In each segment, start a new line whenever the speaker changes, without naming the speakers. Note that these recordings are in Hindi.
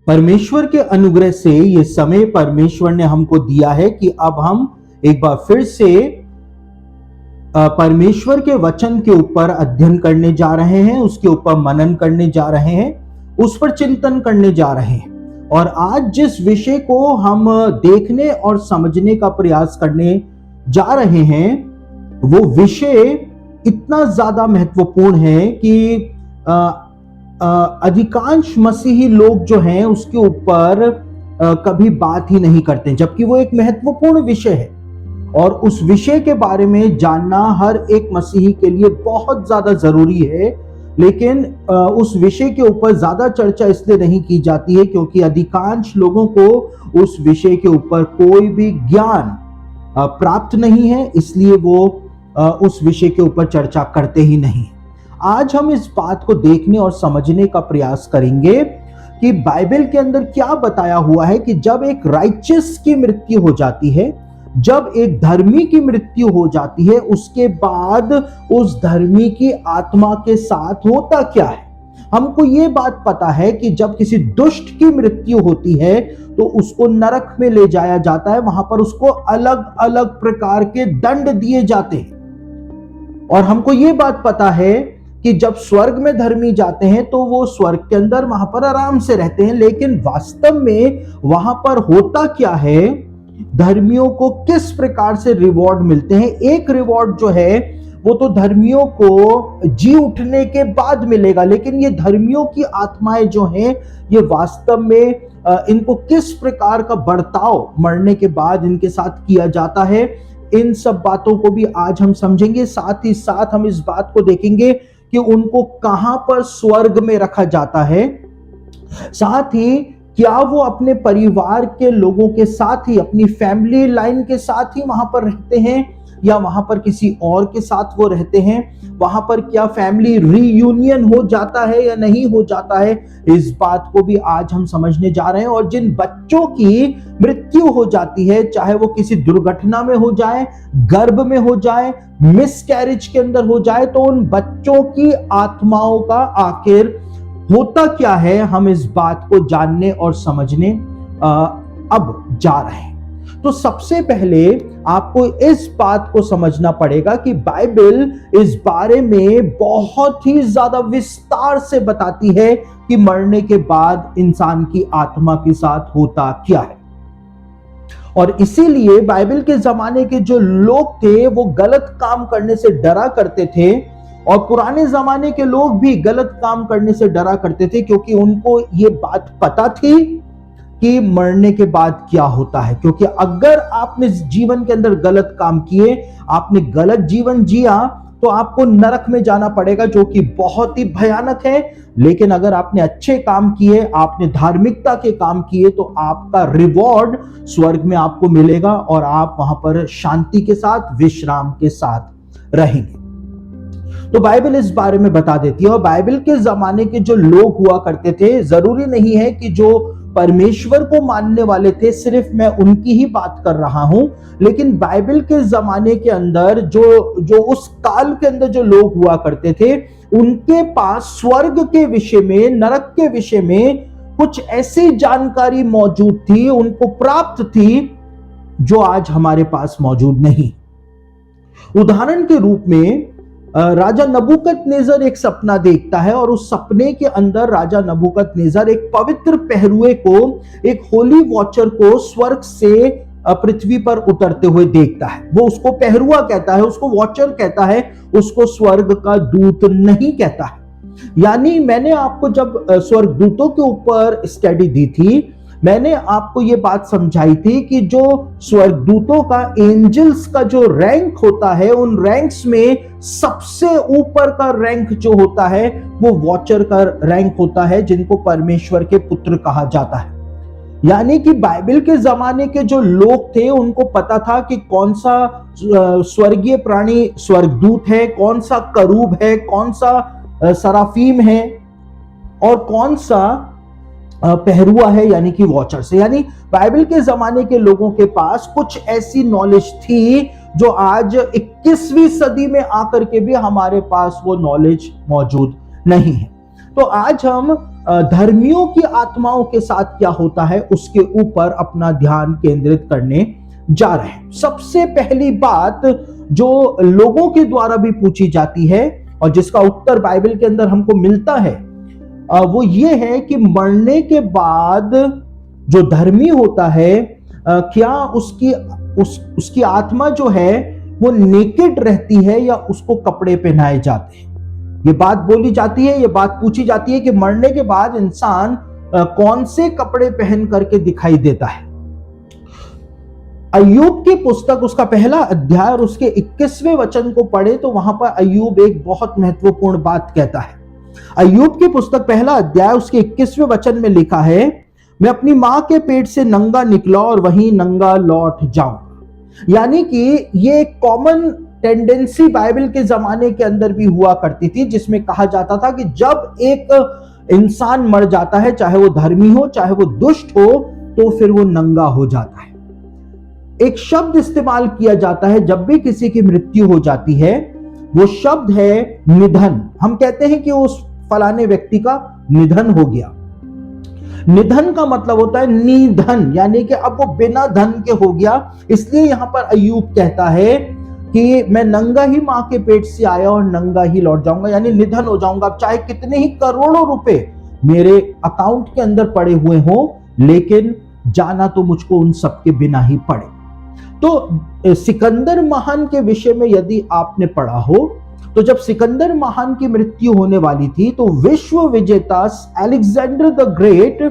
परमेश्वर के अनुग्रह से ये समय परमेश्वर ने हमको दिया है कि अब हम एक बार फिर से परमेश्वर के वचन के ऊपर अध्ययन करने जा रहे हैं, उसके ऊपर मनन करने जा रहे हैं, उस पर चिंतन करने जा रहे हैं। और आज जिस विषय को हम देखने और समझने का प्रयास करने जा रहे हैं वो विषय इतना ज्यादा महत्वपूर्ण है कि अधिकांश मसीही लोग जो हैं उसके ऊपर कभी बात ही नहीं करते, जबकि वो एक महत्वपूर्ण विषय है और उस विषय के बारे में जानना हर एक मसीही के लिए बहुत ज्यादा जरूरी है। लेकिन उस विषय के ऊपर ज्यादा चर्चा इसलिए नहीं की जाती है क्योंकि अधिकांश लोगों को उस विषय के ऊपर कोई भी ज्ञान प्राप्त नहीं है, इसलिए वो उस विषय के ऊपर चर्चा करते ही नहीं। आज हम इस बात को देखने और समझने का प्रयास करेंगे कि बाइबल के अंदर क्या बताया हुआ है कि जब एक राइचियस की मृत्यु हो जाती है, जब एक धर्मी की मृत्यु हो जाती है, उसके बाद उस धर्मी की आत्मा के साथ होता क्या है। हमको ये बात पता है कि जब किसी दुष्ट की मृत्यु होती है तो उसको नरक में ले जाया जाता है, वहां पर उसको अलग अलग प्रकार के दंड दिए जाते हैं। और हमको ये बात पता है कि जब स्वर्ग में धर्मी जाते हैं तो वो स्वर्ग के अंदर वहां पर आराम से रहते हैं, लेकिन वास्तव में वहां पर होता क्या है, धर्मियों को किस प्रकार से रिवॉर्ड मिलते हैं। एक रिवॉर्ड जो है वो तो धर्मियों को जी उठने के बाद मिलेगा, लेकिन ये धर्मियों की आत्माएं जो हैं ये वास्तव में इनको किस प्रकार का बर्ताव मरने के बाद इनके साथ किया जाता है, इन सब बातों को भी आज हम समझेंगे। साथ ही साथ हम इस बात को देखेंगे कि उनको कहां पर स्वर्ग में रखा जाता है, साथ ही क्या वो अपने परिवार के लोगों के साथ ही, अपनी फैमिली लाइन के साथ ही वहां पर रहते हैं या वहां पर किसी और के साथ वो रहते हैं, वहां पर क्या फैमिली रीयूनियन हो जाता है या नहीं हो जाता है, इस बात को भी आज हम समझने जा रहे हैं। और जिन बच्चों की मृत्यु हो जाती है, चाहे वो किसी दुर्घटना में हो जाए, गर्भ में हो जाए, मिसकैरेज के अंदर हो जाए, तो उन बच्चों की आत्माओं का आखिर होता क्या है, हम इस बात को जानने और समझने अब जा रहे हैं। तो सबसे पहले आपको इस बात को समझना पड़ेगा कि बाइबल इस बारे में बहुत ही ज्यादा विस्तार से बताती है कि मरने के बाद इंसान की आत्मा के साथ होता क्या है। और इसीलिए बाइबल के जमाने के जो लोग थे वो गलत काम करने से डरा करते थे, और पुराने जमाने के लोग भी गलत काम करने से डरा करते थे क्योंकि उनको ये बात पता थी कि मरने के बाद क्या होता है। क्योंकि अगर आपने जीवन के अंदर गलत काम किए, आपने गलत जीवन जिया, तो आपको नरक में जाना पड़ेगा, जो कि बहुत ही भयानक है। लेकिन अगर आपने अच्छे काम किए, आपने धार्मिकता के काम किए, तो आपका रिवॉर्ड स्वर्ग में आपको मिलेगा और आप वहां पर शांति के साथ, विश्राम के साथ रहेंगे। तो बाइबल इस बारे में बता देती है। और बाइबल के जमाने के जो लोग हुआ करते थे, जरूरी नहीं है कि जो परमेश्वर को मानने वाले थे सिर्फ मैं उनकी ही बात कर रहा हूं, लेकिन बाइबल के जमाने के अंदर जो उस काल के अंदर जो लोग हुआ करते थे, उनके पास स्वर्ग के विषय में, नरक के विषय में कुछ ऐसी जानकारी मौजूद थी, उनको प्राप्त थी, जो आज हमारे पास मौजूद नहीं। उदाहरण के रूप में राजा नबूकदनेस्सर एक सपना देखता है और उस सपने के अंदर राजा नबूकदनेस्सर एक पवित्र पहरुए को, एक होली वॉचर को स्वर्ग से पृथ्वी पर उतरते हुए देखता है। वो उसको पहरुआ कहता है, उसको वॉचर कहता है, उसको स्वर्ग का दूत नहीं कहता है। यानी मैंने आपको जब स्वर्गदूतों के ऊपर स्टडी दी थी, मैंने आपको यह बात समझाई थी कि जो स्वर्गदूतों का, एंजल्स का जो रैंक होता है, उन रैंक्स में सबसे ऊपर का रैंक जो होता है वो वॉचर का रैंक होता है, जिनको परमेश्वर के पुत्र कहा जाता है। यानी कि बाइबल के जमाने के जो लोग थे उनको पता था कि कौन सा स्वर्गीय प्राणी स्वर्गदूत है, कौन सा करूब है, कौन सा सराफीम है और कौन सा पहरुआ है, यानी कि वॉचर से। यानी बाइबल के जमाने के लोगों के पास कुछ ऐसी नॉलेज थी जो आज 21वीं सदी में आकर के भी हमारे पास वो नॉलेज मौजूद नहीं है। तो आज हम धर्मियों की आत्माओं के साथ क्या होता है उसके ऊपर अपना ध्यान केंद्रित करने जा रहे हैं। सबसे पहली बात जो लोगों के द्वारा भी पूछी जाती है और जिसका उत्तर बाइबल के अंदर हमको मिलता है वो ये है कि मरने के बाद जो धर्मी होता है क्या उसकी आत्मा जो है वो नेकेड रहती है या उसको कपड़े पहनाए जाते हैं। ये बात बोली जाती है, ये बात पूछी जाती है कि मरने के बाद इंसान कौन से कपड़े पहन करके दिखाई देता है। अय्यूब की पुस्तक उसका पहला अध्याय और उसके 21वें वचन को पढ़े तो वहां पर अय्यूब एक बहुत महत्वपूर्ण बात कहता है। अय्यूब की पुस्तक पहला अध्याय उसके 21वें वचन में लिखा है, मैं अपनी मां के पेट से नंगा निकला और वहीं नंगा लौट जाऊंगा। यानी कि ये एक कॉमन टेंडेंसी बाइबल के जमाने के अंदर भी हुआ करती थी, जिसमें कहा जाता था कि जब एक इंसान मर जाता है, चाहे वो धर्मी हो चाहे वो दुष्ट हो, तो फिर वो नंगा हो जाता है। एक शब्द इस्तेमाल किया जाता है जब भी किसी की मृत्यु हो जाती है, वो शब्द है निधन। हम कहते हैं कि उस फलाने व्यक्ति का निधन हो गया। निधन का मतलब होता है निधन, यानी कि अब वो बिना धन के हो गया। इसलिए यहां पर अय्यूब कहता है कि मैं नंगा ही मां के पेट से आया और नंगा ही लौट जाऊंगा, यानी निधन हो जाऊंगा। अब चाहे कितने ही करोड़ों रुपए मेरे अकाउंट के अंदर पड़े हुए हो, लेकिन जाना तो मुझको उन सब के बिना ही पड़े। तो सिकंदर महान के विषय में यदि आपने पढ़ा हो तो जब सिकंदर महान की मृत्यु होने वाली थी तो विश्व विजेता अलेक्जेंडर द ग्रेट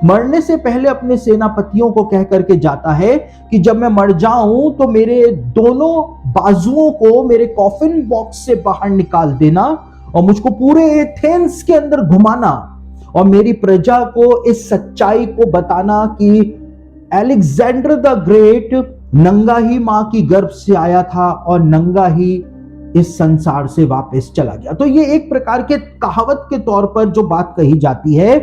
मरने से पहले अपने सेनापतियों को कह करके जाता है कि जब मैं मर जाऊं तो मेरे दोनों बाजुओं को मेरे कॉफिन बॉक्स से बाहर निकाल देना और मुझको पूरे एथेंस के अंदर घुमाना और मेरी प्रजा को इस सच्चाई को बताना कि अलेक्जेंडर द ग्रेट नंगा ही मां की गर्भ से आया था और नंगा ही इस संसार से वापस चला गया। तो ये एक प्रकार के कहावत के तौर पर जो बात कही जाती है,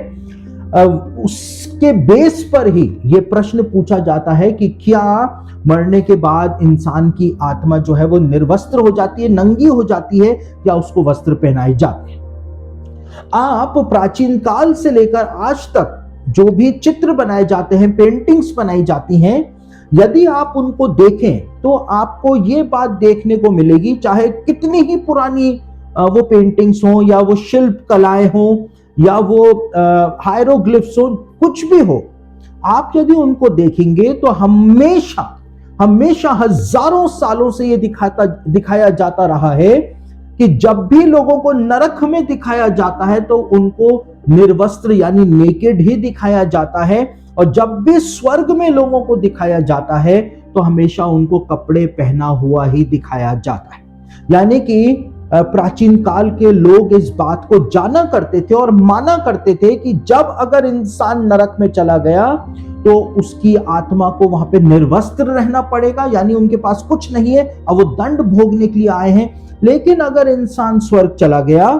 उसके बेस पर ही ये प्रश्न पूछा जाता है कि क्या मरने के बाद इंसान की आत्मा जो है वो निर्वस्त्र हो जाती है, नंगी हो जाती है, या उसको वस्त्र पहनाए जाते हैं। आप प्राचीन काल से लेकर आज तक जो भी चित्र बनाए जाते हैं, पेंटिंग्स बनाई जाती हैं, यदि आप उनको देखें तो आपको ये बात देखने को मिलेगी, चाहे कितनी ही पुरानी वो पेंटिंग्स हो या वो शिल्प कलाएं हो या वो हायरोग्लिफ्स हो, कुछ भी हो, आप यदि उनको देखेंगे तो हमेशा हमेशा हजारों सालों से ये दिखाया जाता रहा है कि जब भी लोगों को नरक में दिखाया जाता है तो उनको निर्वस्त्र यानी नेकेड ही दिखाया जाता है, और जब भी स्वर्ग में लोगों को दिखाया जाता है तो हमेशा उनको कपड़े पहना हुआ ही दिखाया जाता है। यानी कि प्राचीन काल के लोग इस बात को जाना करते थे और माना करते थे कि जब अगर इंसान नरक में चला गया तो उसकी आत्मा को वहां पे निर्वस्त्र रहना पड़ेगा, यानी उनके पास कुछ नहीं है, अब वो दंड भोगने के लिए आए हैं। लेकिन अगर इंसान स्वर्ग चला गया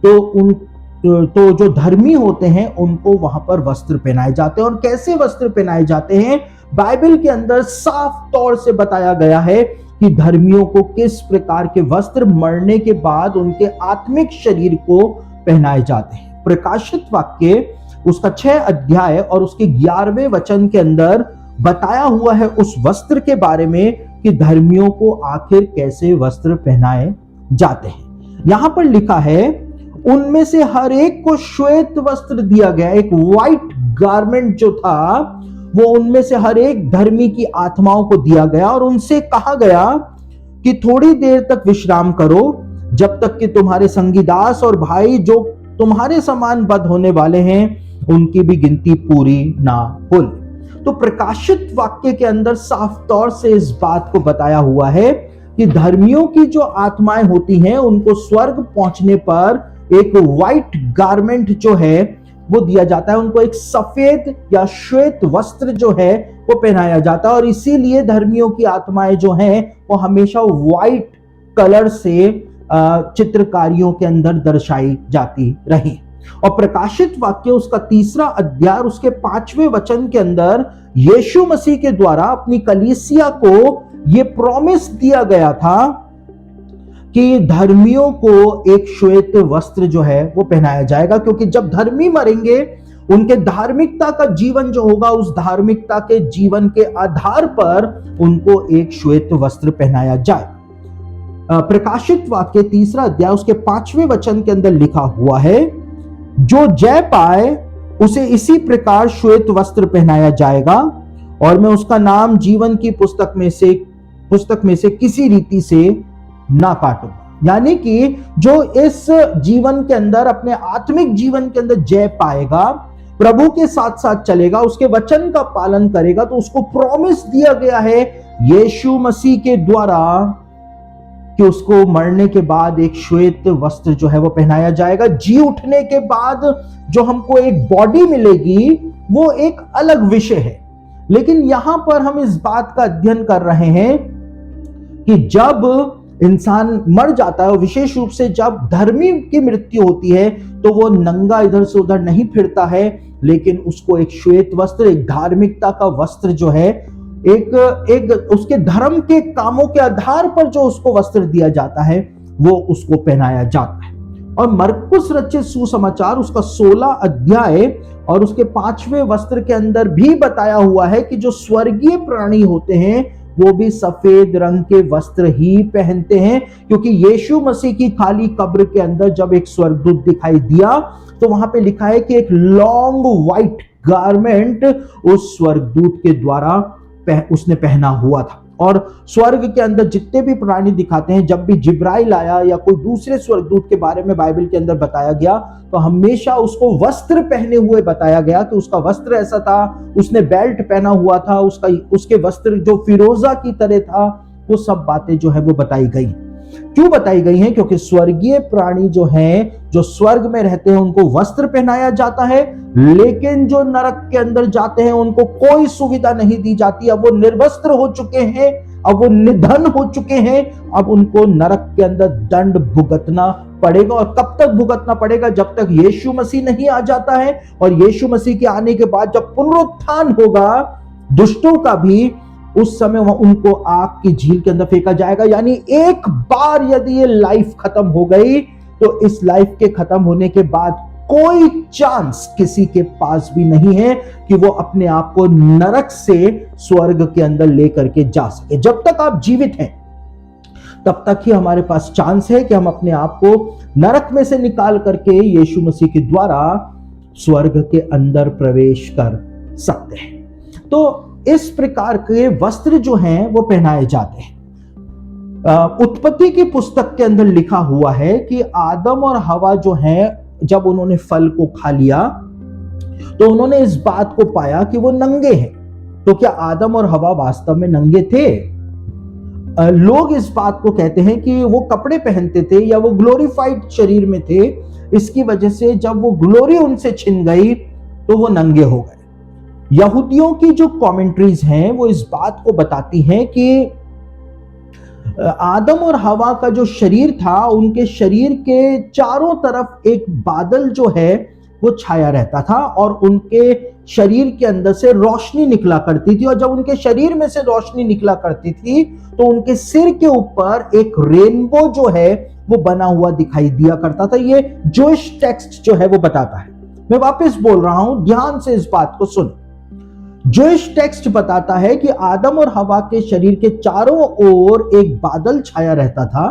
तो जो धर्मी होते हैं उनको वहां पर वस्त्र पहनाए जाते हैं। और कैसे वस्त्र पहनाए जाते हैं, बाइबल के अंदर साफ तौर से बताया गया है कि धर्मियों को किस प्रकार के वस्त्र मरने के बाद उनके आत्मिक शरीर को पहनाए जाते हैं। प्रकाशित वाक्य उसका 6 अध्याय और उसके 11वें वचन के अंदर बताया हुआ है उस वस्त्र के बारे में कि धर्मियों को आखिर कैसे वस्त्र पहनाए जाते हैं। यहां पर लिखा है, उनमें से हर एक को श्वेत वस्त्र दिया गया। एक व्हाइट गारमेंट जो था वो उनमें से हर एक धर्मी की आत्माओं को दिया गया और उनसे कहा गया कि थोड़ी देर तक विश्राम करो जब तक कि तुम्हारे संगीदास और भाई जो तुम्हारे समान बद होने वाले हैं उनकी भी गिनती पूरी ना हो। तो प्रकाशित वाक्य के अंदर साफ तौर से इस बात को बताया हुआ है कि धर्मियों की जो आत्माएं होती हैं उनको स्वर्ग पहुंचने पर एक व्हाइट गारमेंट जो है वो दिया जाता है, उनको एक सफेद या श्वेत वस्त्र जो है वो पहनाया जाता है। और इसीलिए धर्मियों की आत्माएं जो हैं वो हमेशा व्हाइट कलर से चित्रकारियों के अंदर दर्शाई जाती रही। और प्रकाशित वाक्य उसका 3 अध्याय उसके 5वें वचन के अंदर यीशु मसीह के द्वारा अपनी कलीसिया को ये प्रॉमिस दिया गया था कि धर्मियों को एक श्वेत वस्त्र जो है वो पहनाया जाएगा, क्योंकि जब धर्मी मरेंगे उनके धार्मिकता का जीवन जो होगा, उस धार्मिकता के जीवन के आधार पर उनको एक श्वेत वस्त्र पहनाया जाए। प्रकाशित वाक्य 3 अध्याय उसके 5वें वचन के अंदर लिखा हुआ है, जो जय पाए उसे इसी प्रकार श्वेत वस्त्र पहनाया जाएगा और मैं उसका नाम जीवन की पुस्तक में से किसी रीति से ना काटूंगा। यानी कि जो इस जीवन के अंदर, अपने आत्मिक जीवन के अंदर जय पाएगा, प्रभु के साथ साथ चलेगा, उसके वचन का पालन करेगा, तो उसको प्रॉमिस दिया गया है यीशु मसीह के द्वारा कि उसको मरने के बाद एक श्वेत वस्त्र जो है वो पहनाया जाएगा। जी उठने के बाद जो हमको एक बॉडी मिलेगी वो एक अलग विषय है, लेकिन यहां पर हम इस बात का अध्ययन कर रहे हैं कि जब इंसान मर जाता है, विशेष रूप से जब धर्मी की मृत्यु होती है, तो वो नंगा इधर से उधर नहीं फिरता है, लेकिन उसको एक श्वेत वस्त्र, एक धार्मिकता का वस्त्र जो है, एक उसके धर्म के कामों के आधार पर जो उसको वस्त्र दिया जाता है वो उसको पहनाया जाता है। और मरकुस रचित सुसमाचार उसका 16 अध्याय और उसके 5वें वस्त्र के अंदर भी बताया हुआ है कि जो स्वर्गीय प्राणी होते हैं वो भी सफेद रंग के वस्त्र ही पहनते हैं, क्योंकि यीशु मसीह की खाली कब्र के अंदर जब एक स्वर्गदूत दिखाई दिया तो वहां पे लिखा है कि एक लॉन्ग व्हाइट गारमेंट उस स्वर्गदूत के द्वारा उसने पहना हुआ था। और स्वर्ग के अंदर जितने भी प्राणी दिखाते हैं, जब भी जिब्राइल आया या कोई दूसरे स्वर्गदूत के बारे में बाइबल के अंदर बताया गया तो हमेशा उसको वस्त्र पहने हुए बताया गया कि उसका वस्त्र ऐसा था, उसने बेल्ट पहना हुआ था, उसके वस्त्र जो फिरोजा की तरह था, वो सब बातें जो है वो बताई गई। क्यों बताई गई हैं? क्योंकि स्वर्गीय प्राणी जो हैं, जो स्वर्ग में रहते हैं, उनको वस्त्र पहनाया जाता है, लेकिन जो नरक के अंदर जाते हैं उनको कोई सुविधा नहीं दी जाती। अब वो निर्वस्त्र हो चुके हैं, अब वो निधन हो चुके हैं, अब उनको नरक के अंदर दंड भुगतना पड़ेगा। और कब तक भुगतना पड़ेगा? जब तक यीशु मसीह नहीं आ जाता है। और यीशु मसीह के आने के बाद जब पुनरुत्थान होगा दुष्टों का भी, उस समय उनको आग की झील के अंदर फेंका जाएगा। यानी एक बार यदि ये लाइफ खत्म हो गई तो इस लाइफ के खत्म होने के बाद कोई चांस किसी के पास भी नहीं है कि वो अपने आप को नरक से स्वर्ग के अंदर लेकर के जा सके। जब तक आप जीवित हैं तब तक ही हमारे पास चांस है कि हम अपने आप को नरक में से निकाल करके यीशु मसीह के द्वारा स्वर्ग के अंदर प्रवेश कर सकते हैं। तो इस प्रकार के वस्त्र जो हैं वो पहनाए जाते हैं। उत्पत्ति की पुस्तक के अंदर लिखा हुआ है कि आदम और हवा जो हैं, जब उन्होंने फल को खा लिया तो उन्होंने इस बात को पाया कि वो नंगे हैं। तो क्या आदम और हवा वास्तव में नंगे थे? लोग इस बात को कहते हैं कि वो कपड़े पहनते थे या वो ग्लोरीफाइड शरीर में थे, इसकी वजह से जब वो ग्लोरी उनसे छिन गई तो वो नंगे हो गए। यहूदियों की जो कमेंट्रीज हैं वो इस बात को बताती हैं कि आदम और हवा का जो शरीर था, उनके शरीर के चारों तरफ एक बादल जो है वो छाया रहता था और उनके शरीर के अंदर से रोशनी निकला करती थी। और जब उनके शरीर में से रोशनी निकला करती थी तो उनके सिर के ऊपर एक रेनबो जो है वो बना हुआ दिखाई दिया करता था। ये जोइश टेक्स्ट जो है वो बताता है। मैं वापस बोल रहा हूं, ध्यान से इस बात को सुन। जोइश टेक्स्ट बताता है कि आदम और हवा के शरीर के चारों ओर एक बादल छाया रहता था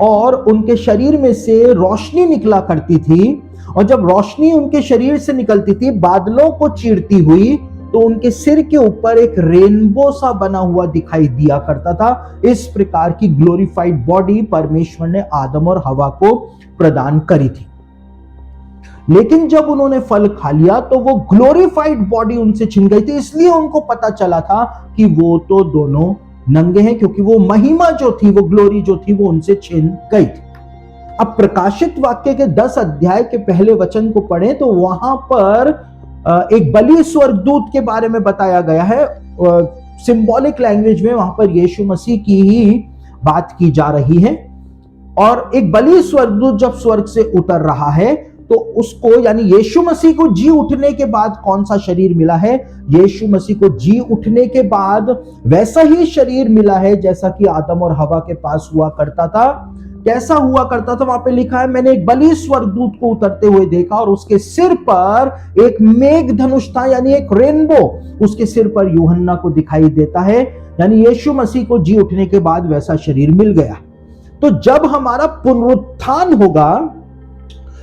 और उनके शरीर में से रोशनी निकला करती थी, और जब रोशनी उनके शरीर से निकलती थी बादलों को चीरती हुई तो उनके सिर के ऊपर एक रेनबो सा बना हुआ दिखाई दिया करता था। इस प्रकार की ग्लोरीफाइड बॉडी परमेश्वर ने आदम और हवा को प्रदान करी थी। लेकिन जब उन्होंने फल खा लिया तो वो ग्लोरीफाइड बॉडी उनसे छिन गई थी, इसलिए उनको पता चला था कि वो तो दोनों नंगे हैं, क्योंकि वो महिमा जो थी, वो ग्लोरी जो थी, वो उनसे छिन गई थी। अब प्रकाशित वाक्य के 10 अध्याय के पहले वचन को पढ़ें तो वहां पर एक बलि स्वर्गदूत के बारे में बताया गया है। सिंबॉलिक लैंग्वेज में वहां पर यीशु मसीह की ही बात की जा रही है। और एक बलि स्वर्गदूत जब स्वर्ग से उतर रहा है तो उसको यानी यीशु मसीह को जी उठने के बाद कौन सा शरीर मिला है? यीशु मसीह को जी उठने के बाद वैसा ही शरीर मिला है जैसा कि आदम और हवा के पास हुआ करता था। कैसा हुआ करता था? वहां पे लिखा है, मैंने एक बलि स्वर्गदूत को उतरते हुए देखा और उसके सिर पर एक मेघ धनुष था, यानी एक रेनबो उसके सिर पर यूहन्ना को दिखाई देता है। यानी यीशु मसीह को जी उठने के बाद वैसा शरीर मिल गया। तो जब हमारा पुनरुत्थान होगा,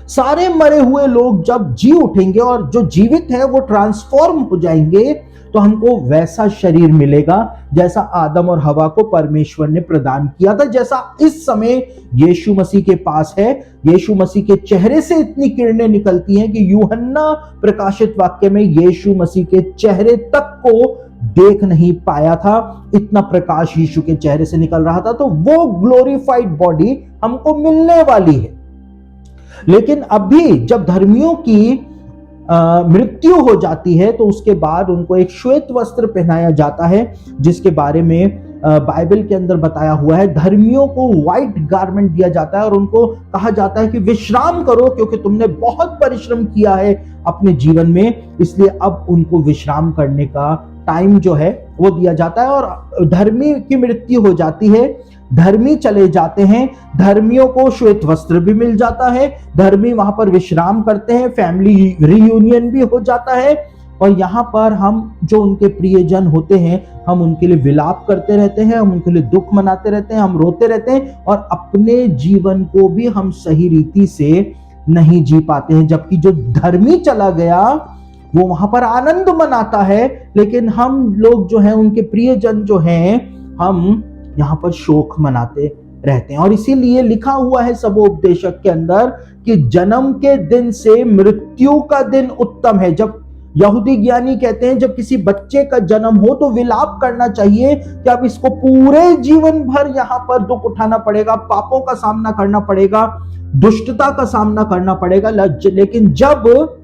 सारे मरे हुए लोग जब जी उठेंगे और जो जीवित है वो ट्रांसफॉर्म हो जाएंगे, तो हमको वैसा शरीर मिलेगा जैसा आदम और हवा को परमेश्वर ने प्रदान किया था, जैसा इस समय यीशु मसीह के पास है। यीशु मसीह के चेहरे से इतनी किरणें निकलती हैं कि यूहन्ना प्रकाशित वाक्य में यीशु मसीह के चेहरे तक को देख नहीं पाया था, इतना प्रकाश यीशु के चेहरे से निकल रहा था। तो वो ग्लोरीफाइड बॉडी हमको मिलने वाली है। लेकिन अभी जब धर्मियों की मृत्यु हो जाती है तो उसके बाद उनको एक श्वेत वस्त्र पहनाया जाता है, जिसके बारे में बाइबल के अंदर बताया हुआ है। धर्मियों को व्हाइट गारमेंट दिया जाता है और उनको कहा जाता है कि विश्राम करो, क्योंकि तुमने बहुत परिश्रम किया है अपने जीवन में, इसलिए अब उनको विश्राम करने का टाइम जो है वो दिया जाता है। और धर्मी की मृत्यु हो जाती है, धर्मी चले जाते हैं, धर्मियों को श्वेत वस्त्र भी मिल जाता है, धर्मी वहां पर विश्राम करते हैं, फैमिली रियूनियन भी हो जाता है। और यहाँ पर हम जो उनके प्रियजन होते हैं, हम उनके लिए विलाप करते रहते हैं, हम उनके लिए दुख मनाते रहते हैं, हम रोते रहते हैं और अपने जीवन को भी हम सही रीति से नहीं जी पाते हैं। जबकि जो धर्मी चला गया वो वहां पर आनंद मनाता है, लेकिन हम लोग जो हैं, उनके प्रियजन जो हैं, हम यहाँ पर शोक मनाते रहते हैं। और इसीलिए लिखा हुआ है सबोपदेशक के अंदर कि जन्म के दिन से मृत्यु का दिन उत्तम है। जब यहूदी ज्ञानी कहते हैं जब किसी बच्चे का जन्म हो तो विलाप करना चाहिए कि अब इसको पूरे जीवन भर यहाँ पर दुख उठाना पड़ेगा, पापों का सामना करना पड़ेगा, दुष्टता का सामना करना पड़ेगा। लेकिन जब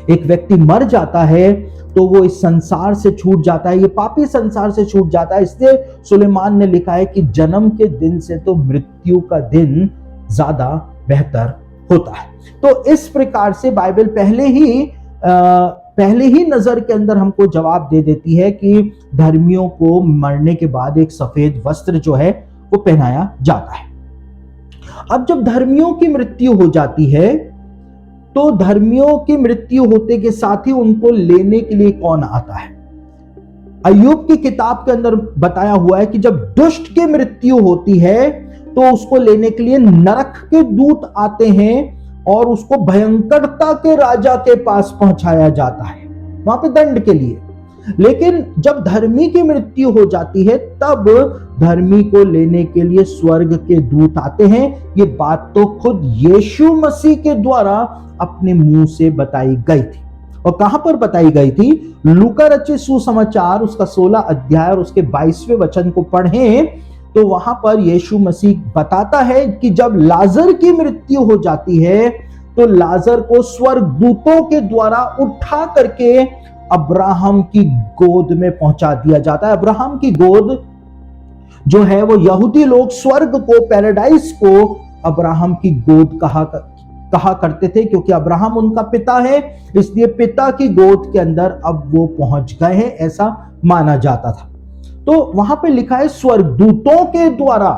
एक व्यक्ति मर जाता है तो वो इस संसार से छूट जाता है, ये पापी संसार से छूट जाता है। इसलिए सुलेमान ने लिखा है कि जन्म के दिन से तो मृत्यु का दिन ज्यादा बेहतर होता है। तो इस प्रकार से बाइबल पहले ही नजर के अंदर हमको जवाब दे देती है कि धर्मियों को मरने के बाद एक सफेद वस्त्र जो है वो पहनाया जाता है। अब जब धर्मियों की मृत्यु हो जाती है तो धर्मियों की मृत्यु होते के साथ ही उनको लेने के लिए कौन आता है? अय्यूब की किताब के अंदर बताया हुआ है कि जब दुष्ट की मृत्यु होती है तो उसको लेने के लिए नरक के दूत आते हैं और उसको भयंकरता के राजा के पास पहुंचाया जाता है, वहां पे दंड के लिए। लेकिन जब धर्मी की मृत्यु हो जाती है तब धर्मी को लेने के लिए स्वर्ग के दूत आते हैं। ये बात तो खुद यीशु मसीह के द्वारा अपने मुंह से बताई गई थी। और कहां पर बताई गई थी? लूका रचित सुसमाचार उसका 16 अध्याय और उसके 22वें वचन को पढ़ें तो वहां पर यीशु मसीह बताता है कि जब लाजर की मृत्यु हो जाती है तो लाजर को स्वर्गदूतों के द्वारा उठा करके अब्राहम की गोद में पहुंचा दिया जाता है। अब्राहम की गोद जो है वो यहूदी लोग स्वर्ग को, पैराडाइज को अब्राहम की गोद कहा करते थे, क्योंकि अब्राहम उनका पिता है, इसलिए पिता की गोद के अंदर अब वो पहुंच गए हैं, ऐसा माना जाता था। तो वहां पे लिखा है स्वर्गदूतों के द्वारा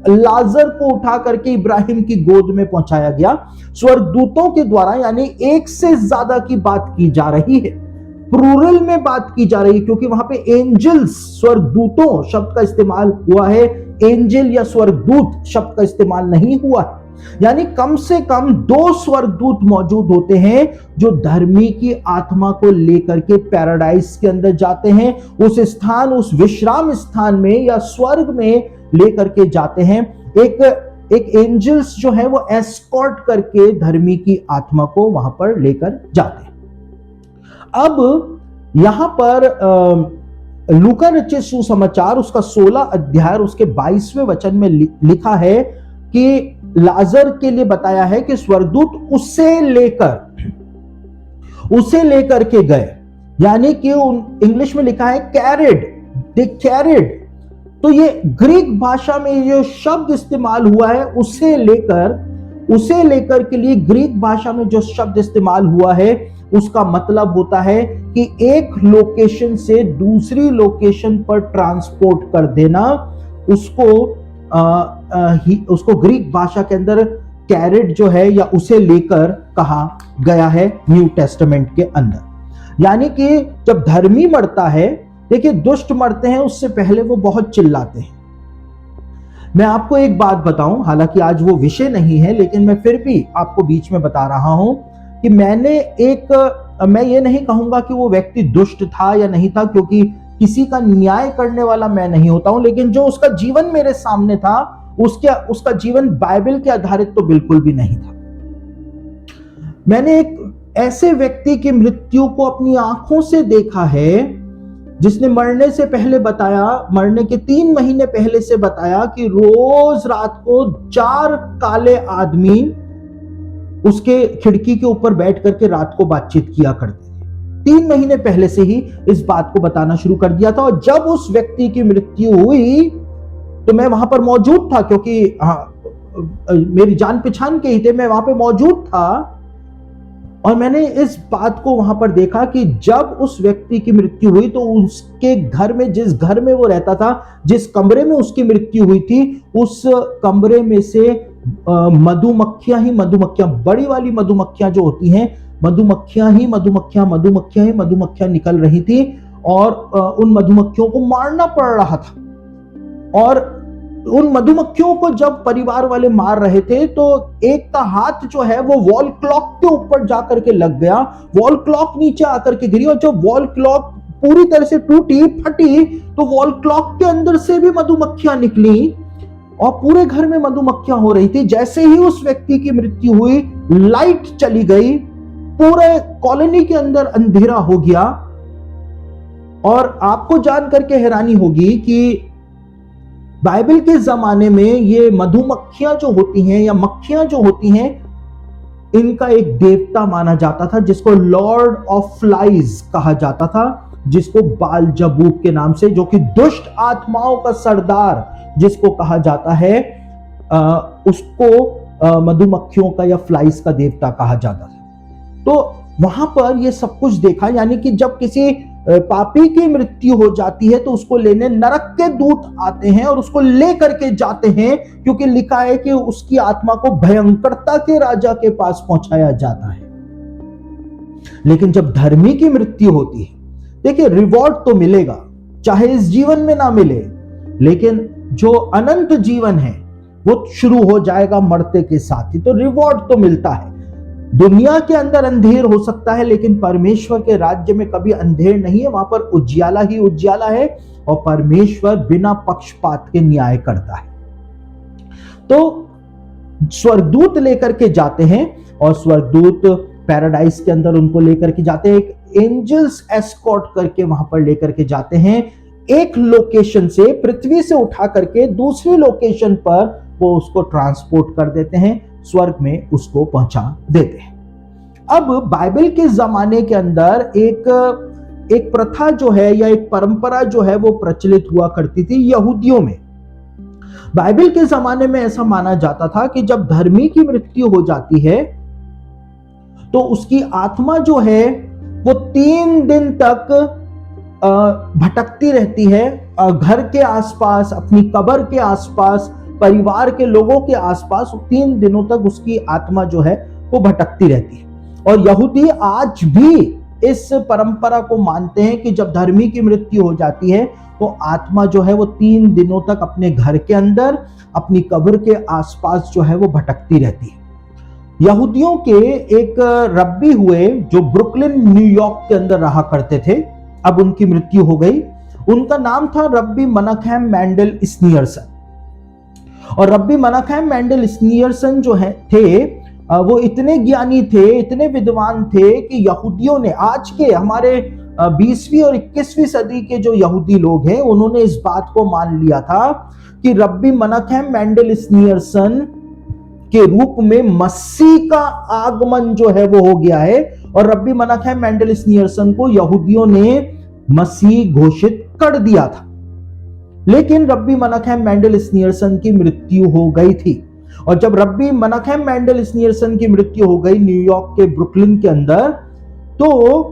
लाजर को उठा करके इब्राहिम की गोद में पहुंचाया गया। स्वर्गदूतों के द्वारा यानी एक से ज्यादा की बात की जा रही है, प्लूरल में बात की जा रही है, क्योंकि वहां पे एंजल्स, स्वर्गदूतों शब्द का इस्तेमाल हुआ है, एंजल या स्वर्गदूत शब्द का इस्तेमाल नहीं हुआ है। यानी कम से कम 2 स्वर्गदूत मौजूद होते हैं जो धर्मी की आत्मा को लेकर के पैराडाइज के अंदर जाते हैं, उस स्थान, उस विश्राम स्थान में या स्वर्ग में लेकर के जाते हैं। एक एंजल्स जो है वो एस्कॉर्ट करके धर्मी की आत्मा को वहां पर लेकर जाते हैं। अब यहां पर लूका रचित सुसमाचार उसका 16 अध्याय उसके 22वें वचन में लिखा है कि लाजर के लिए बताया है कि स्वर्गदूत उसे लेकर के गए, यानी कि इंग्लिश में लिखा है कैरिड, दे कैरिड। तो ये ग्रीक भाषा में जो शब्द इस्तेमाल हुआ है उसे लेकर उसे लेकर के लिए ग्रीक भाषा में जो शब्द इस्तेमाल हुआ है उसका मतलब होता है कि एक लोकेशन से दूसरी लोकेशन पर ट्रांसपोर्ट कर देना। उसको ग्रीक भाषा के अंदर कैरेट जो है या उसे लेकर कहा गया है न्यू टेस्टामेंट के अंदर। यानी कि जब धर्मी मरता है, देखिए दुष्ट मरते हैं उससे पहले वो बहुत चिल्लाते हैं। मैं आपको एक बात बताऊं, हालांकि आज वो विषय नहीं है लेकिन मैं फिर भी आपको बीच में बता रहा हूं कि मैं ये नहीं कहूंगा कि वो व्यक्ति दुष्ट था या नहीं था, क्योंकि किसी का न्याय करने वाला मैं नहीं होता हूं, लेकिन जो उसका जीवन मेरे सामने था उसका जीवन बाइबल के आधारित तो बिल्कुल भी नहीं था। मैंने एक ऐसे व्यक्ति की मृत्यु को अपनी आंखों से देखा है जिसने मरने से पहले बताया, मरने के 3 महीने पहले से बताया कि रोज रात को 4 काले आदमी उसके खिड़की के ऊपर बैठ करके रात को बातचीत किया करते थे। 3 महीने पहले से ही इस बात को बताना शुरू कर दिया था। और जब उस व्यक्ति की मृत्यु हुई तो मैं वहां पर मौजूद था, क्योंकि मेरी जान पहचान के ही थे, मैं वहां पे मौजूद था। और मैंने इस बात को वहां पर देखा कि जब उस व्यक्ति की मृत्यु हुई तो उसके घर में, जिस घर में वो रहता था, जिस कमरे में उसकी मृत्यु हुई थी, उस कमरे में से मधुमक्खियां, बड़ी वाली मधुमक्खियां जो होती हैं, मधुमक्खियां निकल रही थी और उन मधुमक्खियों को मारना पड़ रहा था। और उन मधुमक्खियों को जब परिवार वाले मार रहे थे तो एक का हाथ जो है वो वॉल क्लॉक के ऊपर जाकर के लग गया, वॉल क्लॉक नीचे आकर के गिरी और जब वॉल क्लॉक पूरी तरह से टूटी फटी तो वॉल क्लॉक के अंदर से भी मधुमक्खियां निकली और पूरे घर में मधुमक्खियां हो रही थी। जैसे ही उस व्यक्ति की मृत्यु हुई, लाइट चली गई, पूरे कॉलोनी के अंदर अंधेरा हो गया। और आपको जान करके हैरानी होगी कि बाइबल के जमाने में ये मधुमक्खियां जो होती हैं या मक्खियां जो होती हैं, इनका एक देवता माना जाता था जिसको लॉर्ड ऑफ फ्लाइज कहा जाता था, जिसको बालजबूब के नाम से, जो कि दुष्ट आत्माओं का सरदार जिसको कहा जाता है, उसको मधुमक्खियों का या फ्लाइज का देवता कहा जाता था। तो वहां पर ये सब कुछ देखा, यानी कि जब किसी पापी की मृत्यु हो जाती है तो उसको लेने नरक के दूत आते हैं और उसको ले करके जाते हैं, क्योंकि लिखा है कि उसकी आत्मा को भयंकरता के राजा के पास पहुंचाया जाता है। लेकिन जब धर्मी की मृत्यु होती है, देखिए रिवॉर्ड तो मिलेगा, चाहे इस जीवन में ना मिले, लेकिन जो अनंत जीवन है वो शुरू हो जाएगा मरते के साथ ही, तो रिवॉर्ड तो मिलता है। दुनिया के अंदर अंधेर हो सकता है लेकिन परमेश्वर के राज्य में कभी अंधेर नहीं है, वहां पर उजियाला ही उजियाला है और परमेश्वर बिना पक्षपात के न्याय करता है। तो स्वर्गदूत लेकर के जाते हैं और स्वर्गदूत पैराडाइज के अंदर उनको लेकर के जाते हैं, एक एंजल्स एस्कॉर्ट करके वहां पर लेकर के जाते हैं, एक लोकेशन से, पृथ्वी से उठा करके दूसरी लोकेशन पर वो उसको ट्रांसपोर्ट कर देते हैं, स्वर्ग में उसको पहुंचा देते हैं। अब बाइबल के जमाने के अंदर एक प्रथा जो है या एक परंपरा जो है वो प्रचलित हुआ करती थी यहूदियों में। बाइबल के जमाने में ऐसा माना जाता था कि जब धर्मी की मृत्यु हो जाती है तो उसकी आत्मा जो है वो 3 दिन तक भटकती रहती है, घर के आसपास, अपनी कब्र के आसपास, परिवार के लोगों के आसपास 3 दिनों तक उसकी आत्मा जो है वो भटकती रहती है। और यहूदी आज भी इस परंपरा को मानते हैं कि जब धर्मी की मृत्यु हो जाती है तो आत्मा जो है वो 3 दिनों तक अपने घर के अंदर, अपनी कब्र के आसपास जो है वो भटकती रहती है। यहूदियों के एक रब्बी हुए जो ब्रुकलिन न्यूयॉर्क के अंदर रहा करते थे, अब उनकी मृत्यु हो गई। उनका नाम था रब्बी मनखैम मैंडल स्नीयरसन। और रब्बी मनखैम मैंडल स्नीयरसन जो है थे, वो इतने ज्ञानी थे, इतने विद्वान थे कि यहूदियों ने, आज के हमारे 20वीं और 21वीं सदी के जो यहूदी लोग हैं, उन्होंने इस बात को मान लिया था कि रब्बी मनखैम मैंडल स्नीयरसन के रूप में मसीह का आगमन जो है वो हो गया है। और रब्बी मनखैम मैंडल स्नीयरसन को यहूदियों ने मसीह घोषित कर दिया था। लेकिन रब्बी मनखैम मैंडल स्नीयरसन की मृत्यु हो गई थी और जब रब्बी मनखैम मेंडल स्नीयरसन की मृत्यु हो गई न्यूयॉर्क के ब्रुकलिन के अंदर, तो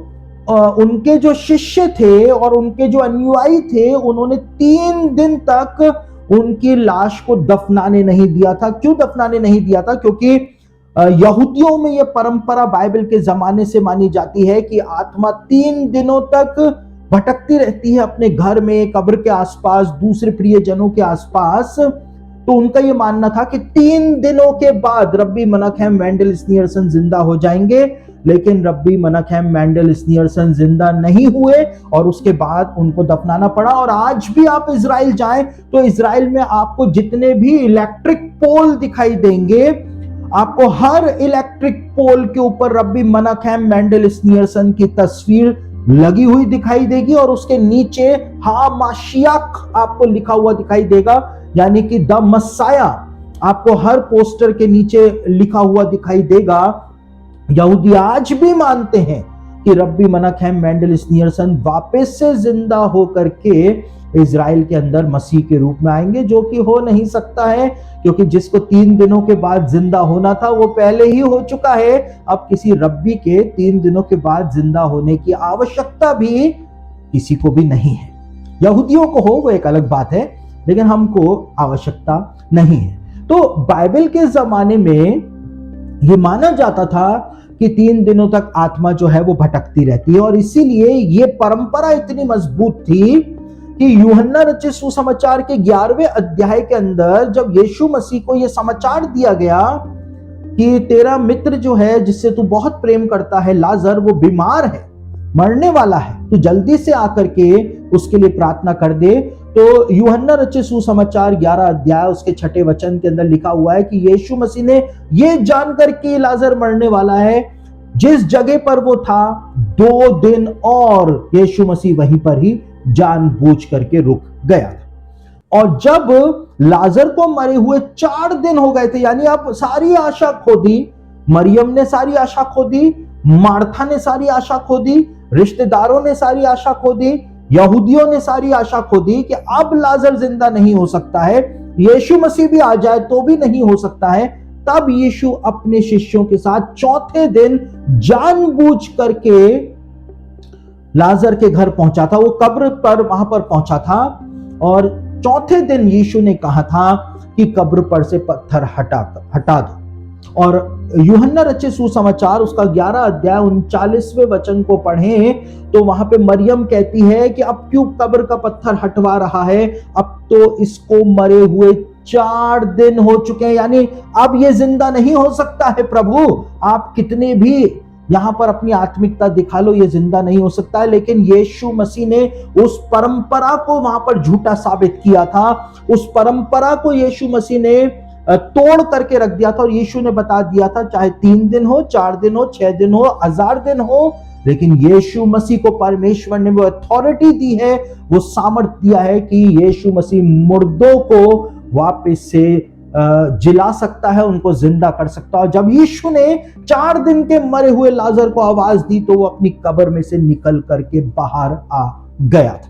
उनके जो शिष्य थे और उनके जो अनुयायी थे, उन्होंने 3 दिन तक उनकी लाश को दफनाने नहीं दिया था। क्यों दफनाने नहीं दिया था? क्योंकि यहूदियों में यह परंपरा बाइबल के जमाने से मानी जाती है कि आत्मा 3 दिनों तक भटकती रहती है अपने घर में, कब्र के आसपास, दूसरे प्रियजनों के आसपास। तो उनका यह मानना था कि 3 दिनों के बाद रब्बी मनखैम मेंडल स्नीयरसन जिंदा हो जाएंगे, लेकिन रब्बी मनखैम मेंडल स्नीयरसन जिंदा नहीं हुए और उसके बाद उनको दफनाना पड़ा। और आज भी आप इजराइल जाएं तो इजराइल में आपको जितने भी इलेक्ट्रिक पोल दिखाई देंगे, आपको हर इलेक्ट्रिक पोल के ऊपर रब्बी मनखैम मेंडल स्नीयरसन की तस्वीर लगी हुई दिखाई देगी और उसके नीचे हा माशियाक आपको लिखा हुआ दिखाई देगा, यानी कि द मसाया आपको हर पोस्टर के नीचे लिखा हुआ दिखाई देगा। यहूदी आज भी मानते हैं कि रब्बी मनखैम मेंडल स्नीयरसन वापस से जिंदा होकर के इजराइल के अंदर मसीह के रूप में आएंगे, जो कि हो नहीं सकता है, क्योंकि जिसको 3 दिनों के बाद जिंदा होना था वो पहले ही हो चुका है। अब किसी रब्बी के 3 दिनों के बाद जिंदा होने की आवश्यकता भी किसी को भी नहीं है। यहूदियों को हो वो एक अलग बात है, लेकिन हमको आवश्यकता नहीं है। तो बाइबल के जमाने में ये माना जाता था कि 3 दिनों तक आत्मा जो है वो भटकती रहती है, और इसीलिए ये परंपरा इतनी मजबूत थी कि यूहन्ना रचित सुसमाचार के 11वें अध्याय के अंदर जब यीशु मसीह को यह समाचार दिया गया कि तेरा मित्र जो है, जिससे तू बहुत प्रेम करता है, लाजर, वो बीमार है, मरने वाला है, तू जल्दी से आकर के उसके लिए प्रार्थना कर दे। तो यूहन्ना रचित सुसमाचार 11 अध्याय उसके 6 वचन के अंदर लिखा हुआ है कि यीशु मसीह ने यह जानकर कि लाजर मरने वाला है, जिस जगह पर वो था 2 दिन और यीशु मसीह वहीं पर ही जानबूझ करके रुक गया था। और जब लाजर को मरे हुए 4 दिन हो गए थे, यानी अब सारी आशा खो दी, मरियम ने सारी आशा खो दी, मार्था ने सारी आशा खो दी, रिश्तेदारों ने सारी आशा खो दी, यहूदियों ने सारी आशा खो दी कि अब लाजर जिंदा नहीं हो सकता है, यीशु मसीह भी आ जाए तो भी नहीं हो सकता है। तब यीशु अपने शिष्यों के साथ 4थे दिन जानबूझ करके लाजर के घर पहुंचा था। वो कब्र पर वहां पर पहुंचा था और 4थे दिन यीशु ने कहा था कि कब्र पर से पत्थर हटा दो। और यूहन्ना रचित सुसमाचार उसका 11 अध्याय 39वें वचन को पढ़ें तो वहां पे मरियम कहती है कि अब क्यों कब्र का पत्थर हटवा रहा है, अब तो इसको मरे हुए 4 दिन हो चुके हैं, यानी अब ये जिंदा नहीं हो सकता है। प्रभु, आप कितने भी यहां पर अपनी आत्मिकता दिखा लो, ये जिंदा नहीं हो सकता है। लेकिन यीशु मसीह ने उस परंपरा को वहां पर झूठा साबित किया था, उस परंपरा को यीशु मसीह ने तोड़ करके रख दिया था और यीशु ने बता दिया था चाहे 3 दिन हो, 4 दिन हो, 6 दिन हो, 1000 दिन हो, लेकिन यीशु मसीह को परमेश्वर ने वो अथॉरिटी दी है, वो सामर्थ्य दिया है कि यीशु मसीह मुर्दों को वापस से जिला सकता है, उनको जिंदा कर सकता है। और जब यीशु ने 4 दिन के मरे हुए लाजर को आवाज दी तो वो अपनी कब्र में से निकल करके बाहर आ गया था।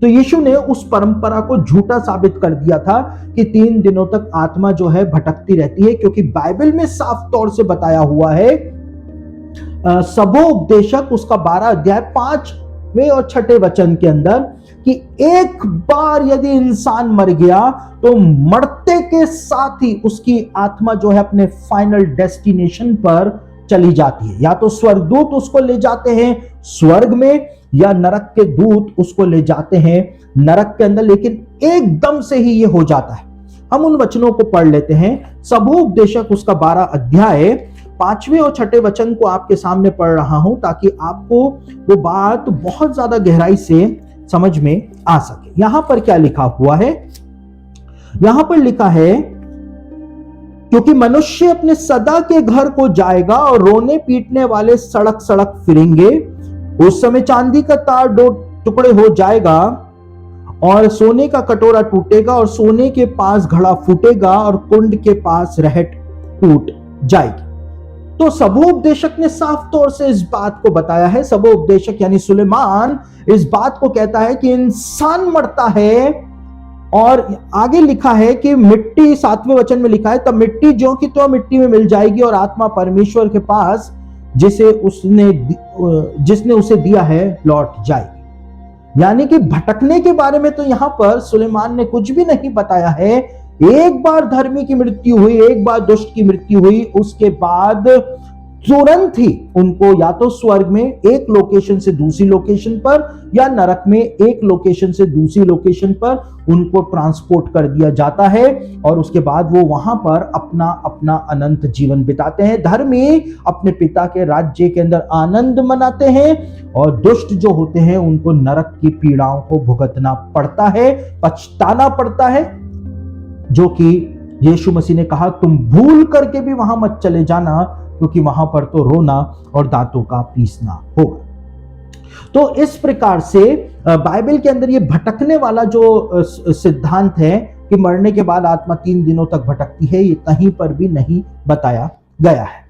तो यीशु ने उस परंपरा को झूठा साबित कर दिया था कि 3 दिनों तक आत्मा जो है भटकती रहती है, क्योंकि बाइबल में साफ तौर से बताया हुआ है, सबोपदेशक उसका 12 अध्याय 5वें और 6 वचन के अंदर, कि एक बार यदि इंसान मर गया तो मरते के साथ ही उसकी आत्मा जो है अपने फाइनल डेस्टिनेशन पर चली जाती है। या तो स्वर्गदूत उसको ले जाते हैं स्वर्ग में, या नरक के दूत उसको ले जाते हैं नरक के अंदर, लेकिन एकदम से ही ये हो जाता है। हम उन वचनों को पढ़ लेते हैं। सबोपदेशक उसका 12 अध्याय 5वें और 6 वचन को आपके सामने पढ़ रहा हूं, ताकि आपको वो बात बहुत ज्यादा गहराई से समझ में आ सके। यहां पर क्या लिखा हुआ है? यहां पर लिखा है, क्योंकि मनुष्य अपने सदा के घर को जाएगा और रोने पीटने वाले सड़क सड़क फिरेंगे। उस समय चांदी का तार 2 टुकड़े हो जाएगा और सोने का कटोरा टूटेगा और सोने के पास घड़ा फूटेगा और कुंड के पास रहट टूट जाएगी। तो सबोपदेशक ने साफ तौर से इस बात को बताया है। सबोपदेशक यानी सुलेमान इस बात को कहता है कि इंसान मरता है और आगे लिखा है कि मिट्टी, 7वें वचन में लिखा है, तब मिट्टी ज्यों की त्यों मिट्टी में मिल जाएगी और आत्मा परमेश्वर के पास जिसने उसे दिया है लौट जाएगी। यानी कि भटकने के बारे में तो यहां पर सुलेमान ने कुछ भी नहीं बताया है। एक बार धर्मी की मृत्यु हुई, एक बार दुष्ट की मृत्यु हुई, उसके बाद तुरंत ही उनको या तो स्वर्ग में एक लोकेशन से दूसरी लोकेशन पर या नरक में एक लोकेशन से दूसरी लोकेशन पर उनको ट्रांसपोर्ट कर दिया जाता है और उसके बाद वो वहां पर अपना अपना अनंत जीवन बिताते हैं। धर्मी अपने पिता के राज्य के अंदर आनंद मनाते हैं और दुष्ट जो होते हैं उनको नरक की पीड़ाओं को भुगतना पड़ता है, पछताना पड़ता है, जो कि यीशु मसीह ने कहा तुम भूल करके भी वहां मत चले जाना, क्योंकि वहां पर तो रोना और दांतों का पीसना होगा। तो इस प्रकार से बाइबल के अंदर ये भटकने वाला जो सिद्धांत है कि मरने के बाद आत्मा 3 दिनों तक भटकती है, ये कहीं पर भी नहीं बताया गया है।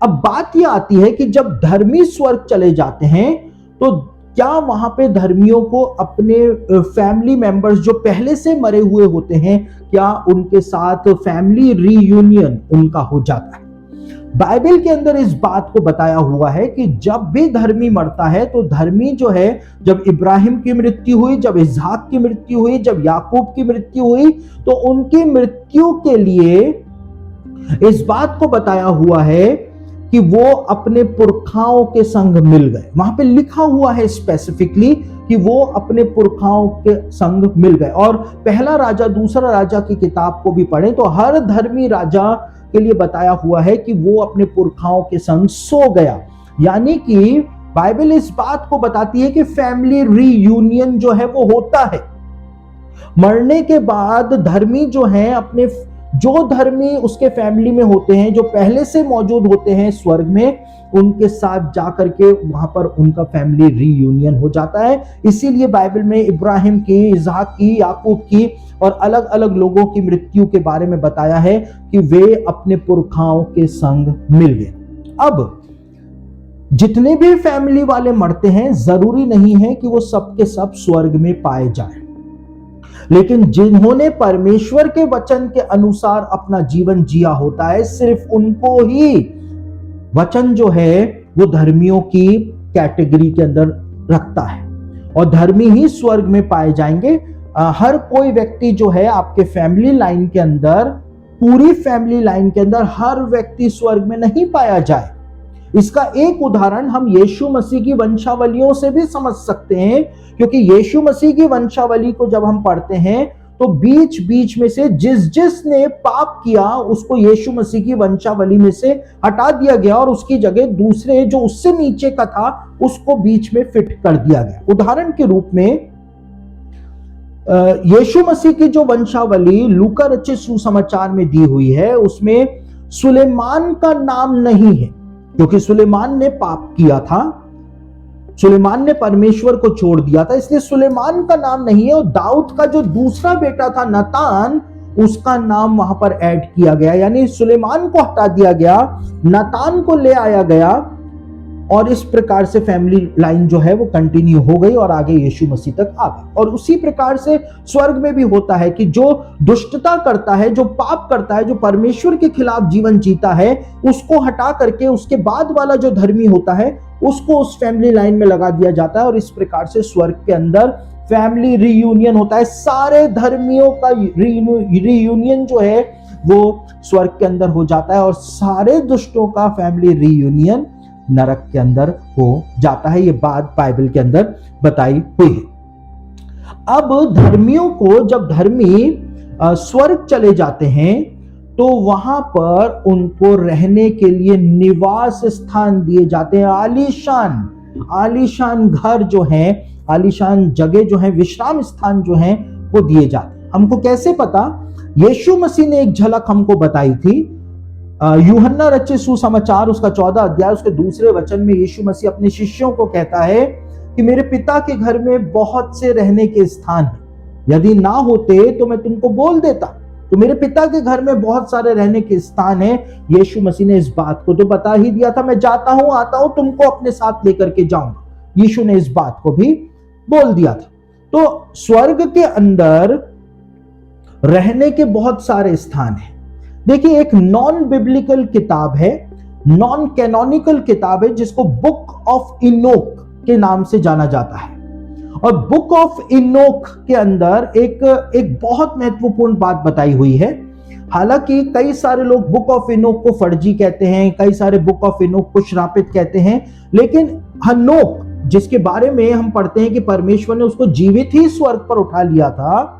अब बात ये आती है कि जब धर्मी स्वर्ग चले जाते हैं तो क्या वहां पे धर्मियों को अपने फैमिली मेंबर्स जो पहले से मरे हुए होते हैं, क्या उनके साथ फैमिली रीयूनियन उनका हो जाता है? बाइबल के अंदर इस बात को बताया हुआ है कि जब भी धर्मी मरता है तो धर्मी जो है, जब इब्राहिम की मृत्यु हुई, जब इसहाक की मृत्यु हुई, जब याकूब की मृत्यु हुई, तो उनकी मृत्यु के लिए इस बात को बताया हुआ है कि वो अपने पुरखाओं के संग मिल गए। वहां पे लिखा हुआ है स्पेसिफिकली कि वो अपने पुरखाओं के संग मिल गए। और पहला राजा दूसरा राजा की किताब को भी पढ़ें तो हर धर्मी राजा के लिए बताया हुआ है कि वो अपने पुरखाओं के संग सो गया। यानी कि बाइबल इस बात को बताती है कि फैमिली रीयूनियन जो है वो होता है। मरने के बाद धर्मी जो है अपने, जो धर्मी उसके फैमिली में होते हैं, जो पहले से मौजूद होते हैं स्वर्ग में, उनके साथ जाकर के वहां पर उनका फैमिली रीयूनियन हो जाता है। इसीलिए बाइबल में इब्राहिम की, इसहाक की, याकूब की और अलग अलग लोगों की मृत्यु के बारे में बताया है कि वे अपने पुरखाओं के संग मिल गए। अब जितने भी फैमिली वाले मरते हैं जरूरी नहीं है कि वो सबके सब स्वर्ग में पाए जाएं, लेकिन जिन्होंने परमेश्वर के वचन के अनुसार अपना जीवन जिया होता है, सिर्फ उनको ही वचन जो है वो धर्मियों की कैटेगरी के अंदर रखता है और धर्मी ही स्वर्ग में पाए जाएंगे। हर कोई व्यक्ति जो है आपके फैमिली लाइन के अंदर, पूरी फैमिली लाइन के अंदर हर व्यक्ति स्वर्ग में नहीं पाया जाए। इसका एक उदाहरण हम यीशु मसीह की वंशावलियों से भी समझ सकते हैं, क्योंकि यीशु मसीह की वंशावली को जब हम पढ़ते हैं तो बीच बीच में से जिसने पाप किया उसको यीशु मसीह की वंशावली में से हटा दिया गया और उसकी जगह दूसरे जो उससे नीचे का था उसको बीच में फिट कर दिया गया। उदाहरण के रूप में यीशु मसीह की जो वंशावली लूका रचित सुसमाचार में दी हुई है उसमें सुलेमान का नाम नहीं है, क्योंकि सुलेमान ने पाप किया था, सुलेमान ने परमेश्वर को छोड़ दिया था, इसलिए सुलेमान का नाम नहीं है। और दाऊद का जो दूसरा बेटा था नातान, उसका नाम वहां पर ऐड किया गया, यानी सुलेमान को हटा दिया गया, नातान को ले आया गया और इस प्रकार से फैमिली लाइन जो है वो कंटिन्यू हो गई और आगे यीशु मसीह तक आ गई। और उसी प्रकार से स्वर्ग में भी होता है कि जो दुष्टता करता है, जो पाप करता है, जो परमेश्वर के खिलाफ जीवन जीता है, उसको हटा करके उसके बाद वाला जो धर्मी होता है उसको उस फैमिली लाइन में लगा दिया जाता है और इस प्रकार से स्वर्ग के अंदर फैमिली रीयूनियन होता है। सारे धर्मियों का रीयूनियन जो है वो स्वर्ग के अंदर हो जाता है और सारे दुष्टों का फैमिली रीयूनियन नरक के अंदर हो जाता है। ये बात बाइबल के अंदर बताई हुई है। अब धर्मियों को, जब धर्मी स्वर्ग चले जाते हैं तो वहां पर उनको रहने के लिए निवास स्थान दिए जाते हैं। आलीशान घर जो है, आलीशान जगह जो है, विश्राम स्थान जो है वो दिए जाते हैं। हमको कैसे पता? यीशु मसीह ने एक झलक हमको बताई थी। यूहन्ना रचित सुसमाचार उसका 14 अध्याय उसके दूसरे वचन में यीशु मसीह अपने शिष्यों को कहता है कि मेरे पिता के घर में बहुत से रहने के स्थान हैं, यदि ना होते तो मैं तुमको बोल देता। तो मेरे पिता के घर में बहुत सारे रहने के स्थान हैं। यीशु मसीह ने इस बात को तो बता ही दिया था, मैं जाता हूं, आता हूं, तुमको अपने साथ लेकर के जाऊंगा। यीशु ने इस बात को भी बोल दिया था। तो स्वर्ग के अंदर रहने के बहुत सारे स्थान हैं। देखिए, एक नॉन बिब्लिकल किताब है, नॉन कैनोनिकल किताब है, जिसको बुक ऑफ इनोक के नाम से जाना जाता है। और बुक ऑफ इनोक के अंदर एक बहुत महत्वपूर्ण बात बताई हुई है। हालांकि कई सारे लोग बुक ऑफ इनोक को फर्जी कहते हैं, कई सारे बुक ऑफ इनोक को श्रापित कहते हैं, लेकिन हनोक, जिसके बारे में हम पढ़ते हैं कि परमेश्वर ने उसको जीवित ही स्वर्ग पर उठा लिया था,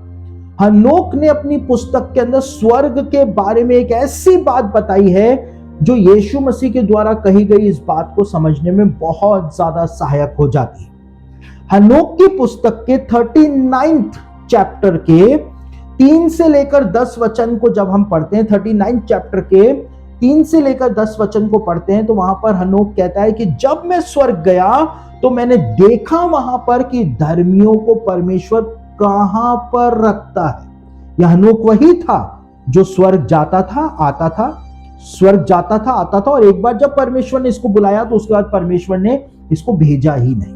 हनोक ने अपनी पुस्तक के अंदर स्वर्ग के बारे में एक ऐसी बात बताई है जो यीशु मसीह के द्वारा कही गई इस बात को समझने में बहुत ज्यादा सहायक हो जाती है। हनोक की पुस्तक के 39th चैप्टर के 3 से लेकर 10 वचन को जब हम पढ़ते हैं, 39 चैप्टर के 3 से लेकर 10 वचन को पढ़ते हैं, तो वहां पर हनोक कहता है कि जब मैं स्वर्ग गया तो मैंने देखा वहां पर कि धर्मियों को परमेश्वर कहां पर रखता है। यह हनोक वही था जो स्वर्ग जाता था, आता था, स्वर्ग जाता था, आता था, और एक बार जब परमेश्वर ने इसको बुलाया तो उसके बाद परमेश्वर ने इसको भेजा ही नहीं।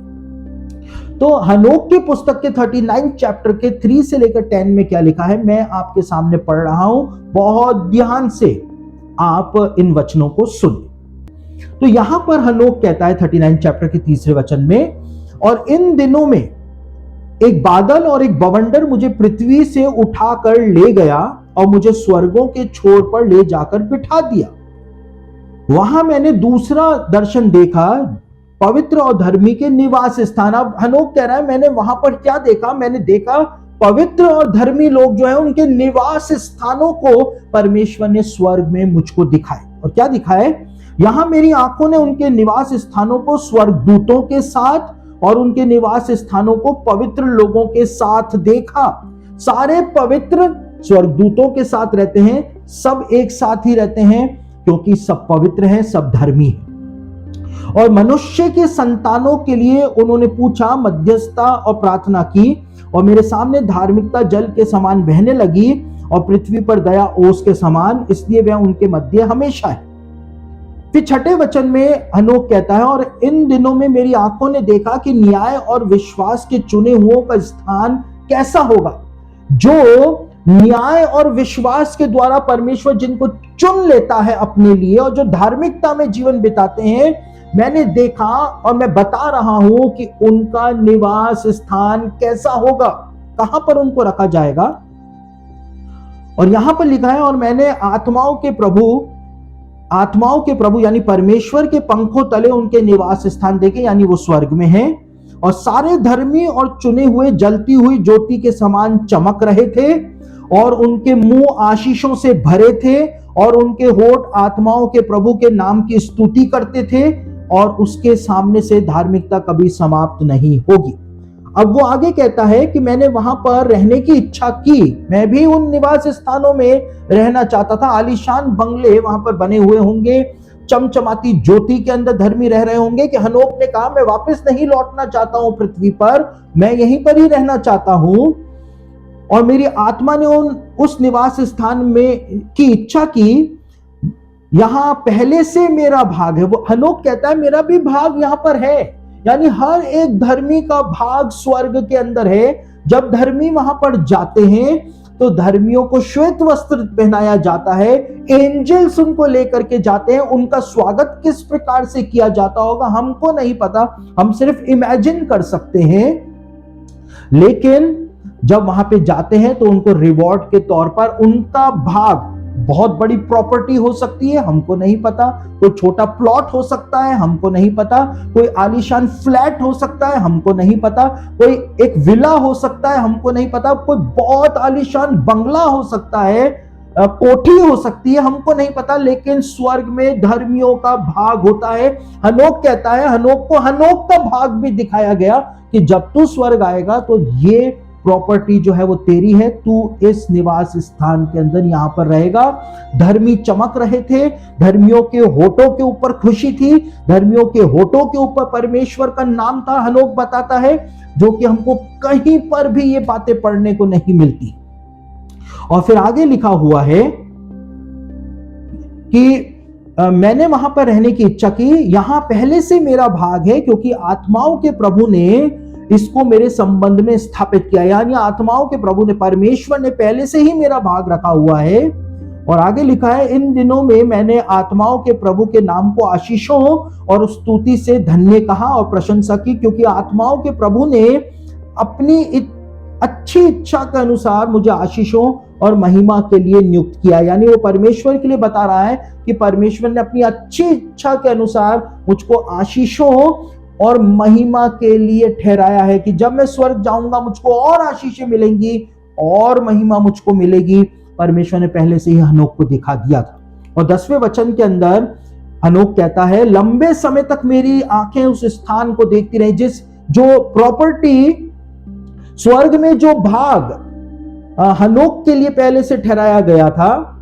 तो हनोक की पुस्तक के 39 चैप्टर के 3 से लेकर 10 में क्या लिखा है, मैं आपके सामने पढ़ रहा हूं, बहुत ध्यान से आप इन वचनों को सुनिए। तो यहां पर हनोक कहता है 39 चैप्टर के 3 वचन में, और इन दिनों में एक बादल और एक बवंडर मुझे पृथ्वी से उठाकर ले गया और मुझे स्वर्गों के छोर पर ले जाकर बिठा दिया। वहां मैंने दूसरा दर्शन देखा, पवित्र और धर्मी के निवास स्थान। अब हनोक कह रहा है, मैंने वहां पर क्या देखा, मैंने देखा पवित्र और धर्मी लोग जो है उनके निवास स्थानों को परमेश्वर ने स्वर्ग में मुझको दिखाए। और क्या दिखाए, यहां मेरी आंखों ने उनके निवास स्थानों को स्वर्गदूतों के साथ और उनके निवास स्थानों को पवित्र लोगों के साथ देखा। सारे पवित्र स्वर्गदूतों के साथ रहते हैं, सब एक साथ ही रहते हैं, क्योंकि सब पवित्र हैं, सब धर्मी हैं। और मनुष्य के संतानों के लिए उन्होंने पूछा, मध्यस्थता और प्रार्थना की, और मेरे सामने धार्मिकता जल के समान बहने लगी और पृथ्वी पर दया ओस के समान, इसलिए वह उनके मध्य हमेशा है। फिर 6 वचन में हनोक कहता है, और इन दिनों में मेरी आंखों ने देखा कि न्याय और विश्वास के चुने हुओं का स्थान कैसा होगा। जो न्याय और विश्वास के द्वारा परमेश्वर जिनको चुन लेता है अपने लिए और जो धार्मिकता में जीवन बिताते हैं, मैंने देखा और मैं बता रहा हूं कि उनका निवास स्थान कैसा होगा, कहां पर उनको रखा जाएगा। और यहां पर लिखा है, और मैंने आत्माओं के प्रभु यानी परमेश्वर के पंखों तले उनके निवास स्थान देखे, यानी वो स्वर्ग में हैं, और सारे धर्मी और चुने हुए जलती हुई ज्योति के समान चमक रहे थे, और उनके मुंह आशीषों से भरे थे, और उनके होठ आत्माओं के प्रभु के नाम की स्तुति करते थे, और उसके सामने से धार्मिकता कभी समाप्त नहीं होगी। अब वो आगे कहता है कि मैंने वहां पर रहने की इच्छा की, मैं भी उन निवास स्थानों में रहना चाहता था। आलीशान बंगले वहां पर बने हुए होंगे, चमचमाती ज्योति के अंदर धर्मी रह रहे होंगे। कि हनोक ने कहा, मैं वापस नहीं लौटना चाहता हूं पृथ्वी पर, मैं यहीं पर ही रहना चाहता हूं, और मेरी आत्मा ने उस निवास स्थान में की इच्छा की, यहां पहले से मेरा भाग है। वो हनोक कहता है, मेरा भी भाग यहां पर है, यानी हर एक धर्मी का भाग स्वर्ग के अंदर है। जब धर्मी वहां पर जाते हैं तो धर्मियों को श्वेत वस्त्र पहनाया जाता है, एंजल्स उनको लेकर के जाते हैं। उनका स्वागत किस प्रकार से किया जाता होगा हमको नहीं पता, हम सिर्फ इमेजिन कर सकते हैं। लेकिन जब वहां पे जाते हैं तो उनको रिवॉर्ड के तौर पर उनका भाग, बहुत बड़ी प्रॉपर्टी हो सकती है, हमको नहीं पता, कोई छोटा प्लॉट हो सकता है, हमको नहीं पता, कोई आलीशान फ्लैट हो सकता है, हमको नहीं पता, कोई एक विला हो सकता है, हमको नहीं पता, कोई बहुत आलीशान बंगला हो सकता है, कोठी हो सकती है, हमको नहीं पता, लेकिन स्वर्ग में धर्मियों का भाग होता है। हनोक कहता है, हनोक को हनोक का भाग भी दिखाया गया कि जब तू स्वर्ग आएगा तो ये प्रॉपर्टी जो है वो तेरी है, तू इस निवास स्थान के अंदर यहां पर रहेगा। धर्मी चमक रहे थे, धर्मियों के होठों के ऊपर खुशी थी, धर्मियों के होठों के ऊपर परमेश्वर का नाम था। हनोक बताता है, जो कि हमको कहीं पर भी ये बातें पढ़ने को नहीं मिलती। और फिर आगे लिखा हुआ है कि मैंने वहां पर रहने की इच्छा की, यहां पहले से मेरा भाग है, क्योंकि आत्माओं के प्रभु ने इसको मेरे संबंध में स्थापित किया। यानी आत्माओं के प्रभु ने, परमेश्वर ने पहले से ही मेरा भाग रखा हुआ है। और आगे लिखा है, इन दिनों में मैंने आत्माओं के प्रभु के नाम को आशीषों और स्तुति से धन्य कहा और प्रशंसा की, क्योंकि आत्माओं के प्रभु ने अपनी अच्छी इच्छा के अनुसार मुझे आशीषों और महिमा के लिए नियुक्त किया। यानी वो परमेश्वर के लिए बता रहा है कि परमेश्वर ने अपनी अच्छी इच्छा के अनुसार मुझको आशीषों और महिमा के लिए ठहराया है कि जब मैं स्वर्ग जाऊंगा मुझको और आशीषें मिलेंगी और महिमा मुझको मिलेगी। परमेश्वर ने पहले से ही हनोक को दिखा दिया था। और 10वें वचन के अंदर हनोक कहता है, लंबे समय तक मेरी आंखें उस स्थान को देखती रही जो प्रॉपर्टी, स्वर्ग में जो भाग हनोक के लिए पहले से ठहराया गया था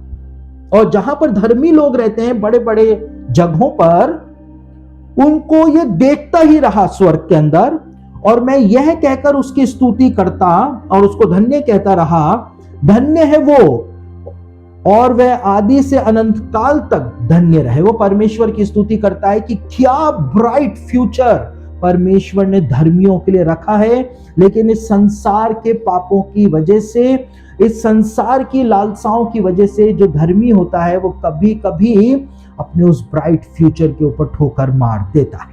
और जहां पर धर्मी लोग रहते हैं बड़े बड़े जगहों पर, उनको ये देखता ही रहा स्वर्ग के अंदर। और मैं यह कहकर उसकी स्तुति करता और उसको धन्य कहता रहा, धन्य है वो और वह आदि से अनंत काल तक धन्य रहे। वो परमेश्वर की स्तुति करता है कि क्या ब्राइट फ्यूचर परमेश्वर ने धर्मियों के लिए रखा है। लेकिन इस संसार के पापों की वजह से, इस संसार की लालसाओं की वजह से जो धर्मी होता है वो कभी कभी अपने उस ब्राइट फ्यूचर के ऊपर ठोकर मार देता है।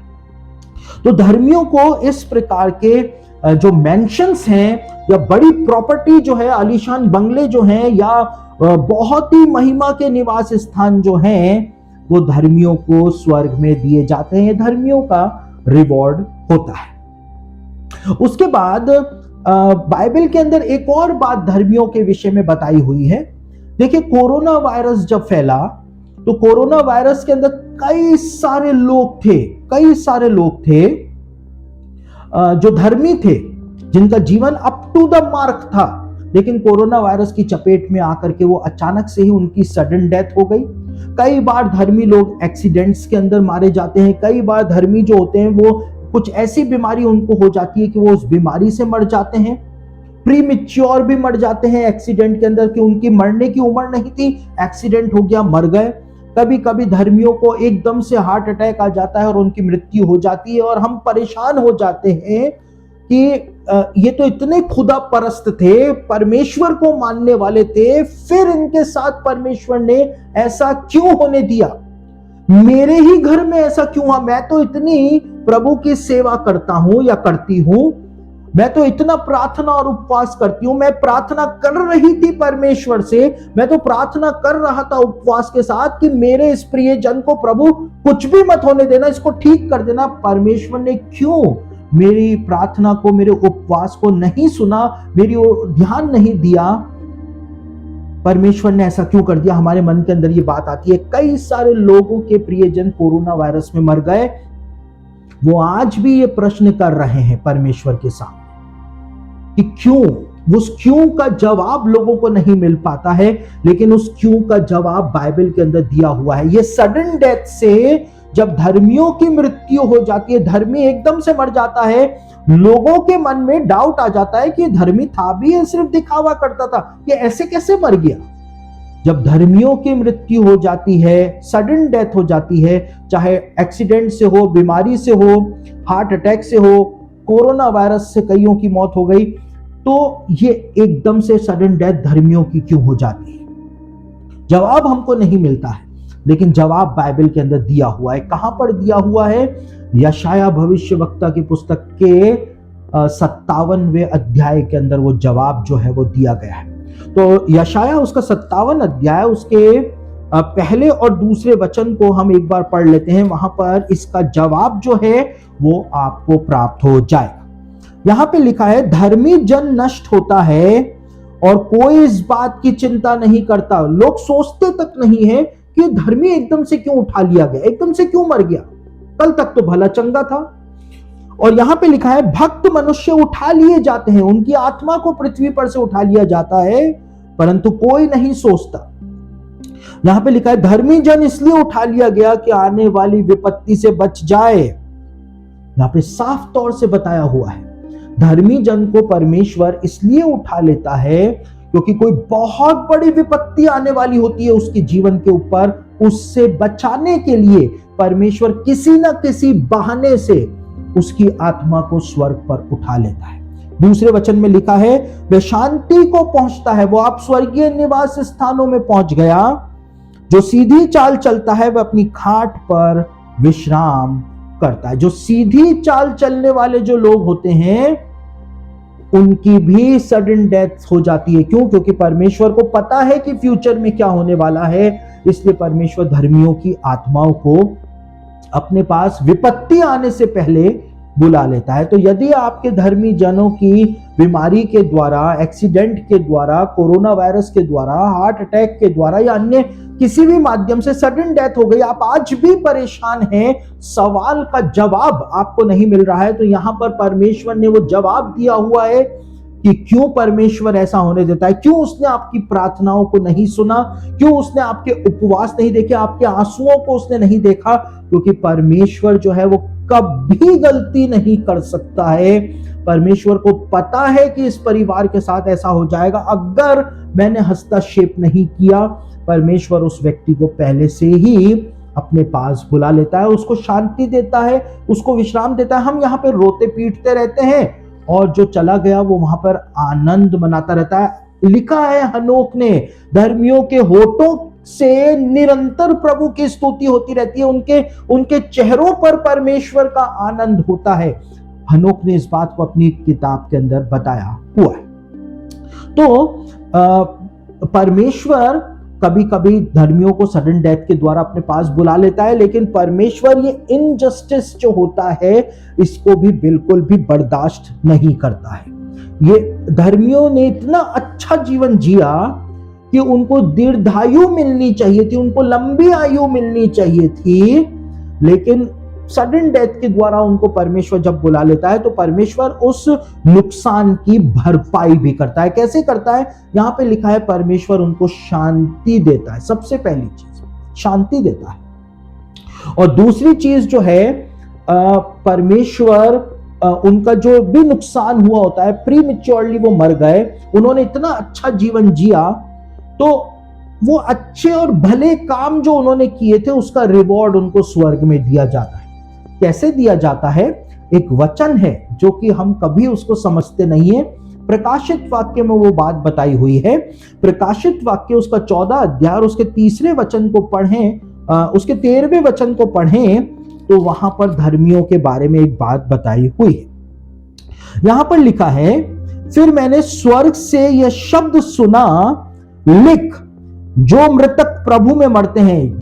तो धर्मियों को इस प्रकार के जो मेंशंस हैं या बड़ी प्रॉपर्टी जो है, आलीशान बंगले जो हैं या बहुत ही महिमा के निवास स्थान जो हैं, वो धर्मियों को स्वर्ग में दिए जाते हैं। धर्मियों का रिवॉर्ड होता है। उसके बाद बाइबल के अंदर एक और बात धर्मियों के विषय में बताई हुई है। देखिए, कोरोना वायरस जब फैला तो कोरोना वायरस के अंदर कई सारे लोग थे जो धर्मी थे, जिनका जीवन अप टू द मार्क था। लेकिन कोरोना वायरस की चपेट में आकर के वो अचानक से ही उनकी सडन डेथ हो गई। कई बार धर्मी लोग एक्सीडेंट्स के अंदर मारे जाते हैं। कई बार धर्मी जो होते हैं वो कुछ ऐसी बीमारी उनको हो जाती है कि वो उस बीमारी से मर जाते हैं। प्रीमेच्योर भी मर जाते हैं एक्सीडेंट के अंदर, कि उनकी मरने की उम्र नहीं थी, एक्सीडेंट हो गया, मर गए। कभी कभी धर्मियों को एकदम से हार्ट अटैक आ जाता है और उनकी मृत्यु हो जाती है और हम परेशान हो जाते हैं कि ये तो इतने खुदा परस्त थे, परमेश्वर को मानने वाले थे, फिर इनके साथ परमेश्वर ने ऐसा क्यों होने दिया? मेरे ही घर में ऐसा क्यों हुआ? मैं तो इतनी प्रभु की सेवा करता हूं या करती हूं, मैं तो इतना प्रार्थना और उपवास करती हूं, मैं प्रार्थना कर रही थी परमेश्वर से, मैं तो प्रार्थना कर रहा था उपवास के साथ कि मेरे इस प्रिय जन को प्रभु कुछ भी मत होने देना, इसको ठीक कर देना। परमेश्वर ने क्यों मेरी प्रार्थना को, मेरे उपवास को नहीं सुना, मेरी ओर ध्यान नहीं दिया? परमेश्वर ने ऐसा क्यों कर दिया? हमारे मन के अंदर ये बात आती है। कई सारे लोगों के प्रियजन कोरोना वायरस में मर गए। वो आज भी ये प्रश्न कर रहे हैं परमेश्वर के सामने कि क्यों। उस क्यों का जवाब लोगों को नहीं मिल पाता है, लेकिन उस क्यों का जवाब बाइबल के अंदर दिया हुआ है। ये सडन डेथ से जब धर्मियों की मृत्यु हो जाती है, धर्मी एकदम से मर जाता है, लोगों के मन में डाउट आ जाता है कि धर्मी था भी या सिर्फ दिखावा करता था, ये ऐसे कैसे मर गया? जब धर्मियों की मृत्यु हो जाती है, सडन डेथ हो जाती है, चाहे एक्सीडेंट से हो, बीमारी से हो, हार्ट अटैक से हो, कोरोना वायरस से कईयों की मौत हो गई, तो ये एकदम से सडन डेथ धर्मियों की क्यों हो जाती है? जवाब हमको नहीं मिलता है, लेकिन जवाब बाइबल के अंदर दिया हुआ है। कहां पर दिया हुआ है? यशाया भविष्यवक्ता की पुस्तक के 57वें अध्याय के अंदर वो जवाब जो है वो दिया गया है। तो यशाया उसका 57 अध्याय, उसके पहले और दूसरे वचन को हम एक बार पढ़ लेते हैं। वहां पर इसका जवाब जो है वो आपको प्राप्त हो जाएगा। यहां पे लिखा है, धर्मी जन नष्ट होता है और कोई इस बात की चिंता नहीं करता। लोग सोचते तक नहीं है कि धर्मी एकदम से क्यों उठा लिया गया, एकदम से क्यों मर गया, कल तक तो भला चंगा था। और यहां पे लिखा है, भक्त मनुष्य उठा लिए जाते हैं, उनकी आत्मा को पृथ्वी पर से उठा लिया जाता है, परंतु कोई नहीं सोचता। यहां पे लिखा है, धर्मी जन इसलिए उठा लिया गया कि आने वाली विपत्ति से बच जाए। यहां पे साफ तौर से बताया हुआ है, धर्मी जन को परमेश्वर इसलिए उठा लेता है क्योंकि कोई बहुत बड़ी विपत्ति आने वाली होती है उसके जीवन के ऊपर। उससे बचाने के लिए परमेश्वर किसी ना किसी बहाने से उसकी आत्मा को स्वर्ग पर उठा लेता है। दूसरे वचन में लिखा है, वह शांति को पहुंचता है। वो आप स्वर्गीय निवास स्थानों में पहुंच गया। जो सीधी चाल चलता है वह अपनी खाट पर विश्राम करता है। जो सीधी चाल चलने वाले जो लोग होते हैं उनकी भी सडन डेथ हो जाती है। क्यों? क्योंकि परमेश्वर को पता है कि फ्यूचर में क्या होने वाला है, इसलिए परमेश्वर धर्मियों की आत्माओं को अपने पास विपत्ति आने से पहले बुला लेता है। तो यदि आपके धर्मी जनों की बीमारी के द्वारा, एक्सीडेंट के द्वारा, कोरोना वायरस के द्वारा, हार्ट अटैक के द्वारा या अन्य किसी भी माध्यम से सडन डेथ हो गई, आप आज भी परेशान हैं, सवाल का जवाब आपको नहीं मिल रहा है, तो यहां पर परमेश्वर ने वो जवाब दिया हुआ है कि क्यों परमेश्वर ऐसा होने देता है, क्यों उसने आपकी प्रार्थनाओं को नहीं सुना, क्यों उसने आपके उपवास नहीं देखे, आपके आंसुओं को उसने नहीं देखा। क्योंकि परमेश्वर जो है वो कभी गलती नहीं कर सकता है। परमेश्वर को पता है कि इस परिवार के साथ ऐसा हो जाएगा। अगर मैंने हस्तक्षेप नहीं किया, परमेश्वर उस व्यक्ति को पहले से ही अपने पास बुला लेता है, उसको शांति देता है, उसको विश्राम देता है। हम यहाँ पे रोते पीटते रहते हैं और जो चला गया वो वहां पर आनंद मनाता रहता है। लिखा है हनोक ने, धर्मियों के होठों से निरंतर प्रभु की स्तुति होती रहती है, उनके चेहरों पर परमेश्वर का आनंद होता है। हनोक ने इस बात को अपनी किताब के अंदर बताया हुआ है। तो परमेश्वर कभी कभी धर्मियों को सडन डेथ के द्वारा अपने पास बुला लेता है, लेकिन परमेश्वर ये इनजस्टिस जो होता है इसको भी बिल्कुल भी बर्दाश्त नहीं करता है। ये धर्मियों ने इतना अच्छा जीवन जिया कि उनको दीर्घायु मिलनी चाहिए थी, उनको लंबी आयु मिलनी चाहिए थी, लेकिन सडन डेथ के द्वारा उनको परमेश्वर जब बुला लेता है तो परमेश्वर उस नुकसान की भरपाई भी करता है। कैसे करता है? यहां पे लिखा है परमेश्वर उनको शांति देता है। सबसे पहली चीज शांति देता है। और दूसरी चीज जो है परमेश्वर उनका जो भी नुकसान हुआ होता है, प्रीमेच्योरली वो मर गए, उन्होंने इतना अच्छा जीवन जिया, तो वो अच्छे और भले काम जो उन्होंने किए थे उसका रिवॉर्ड उनको स्वर्ग में दिया जाता है। कैसे दिया जाता है? एक वचन है जो कि हम कभी उसको समझते नहीं है। प्रकाशित वाक्य में वो बात बताई हुई है। प्रकाशित वाक्य उसका 14 अध्याय उसके 3 वचन को पढ़ें, उसके 13वें वचन को पढ़ें तो वहां पर धर्मियों के बारे में एक बात बताई हुई है। यहां पर लिखा है, फिर मैंने स्वर्ग से यह शब्द सुना, लिख, जो मृतक प्रभु में मरते हैं,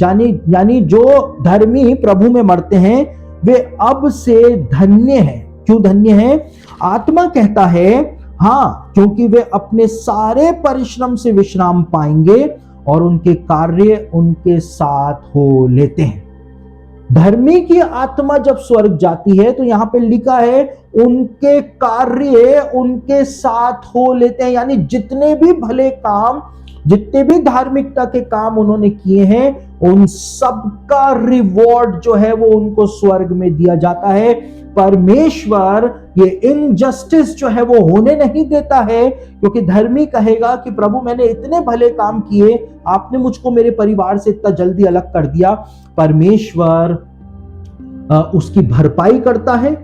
यानी जो धर्मी प्रभु में मरते हैं वे अब से धन्य हैं। क्यों धन्य हैं? आत्मा कहता है हाँ, क्योंकि वे अपने सारे परिश्रम से विश्राम पाएंगे और उनके कार्य उनके साथ हो लेते हैं। धर्मी की आत्मा जब स्वर्ग जाती है तो यहां पे लिखा है उनके कार्य उनके साथ हो लेते हैं, यानी जितने भी भले काम, जितने भी धार्मिकता के काम उन्होंने किए हैं उन सब का रिवॉर्ड जो है वो उनको स्वर्ग में दिया जाता है। परमेश्वर ये इनजस्टिस जो है वो होने नहीं देता है, क्योंकि धर्मी कहेगा कि प्रभु मैंने इतने भले काम किए, आपने मुझको मेरे परिवार से इतना जल्दी अलग कर दिया। परमेश्वर उसकी भरपाई करता है,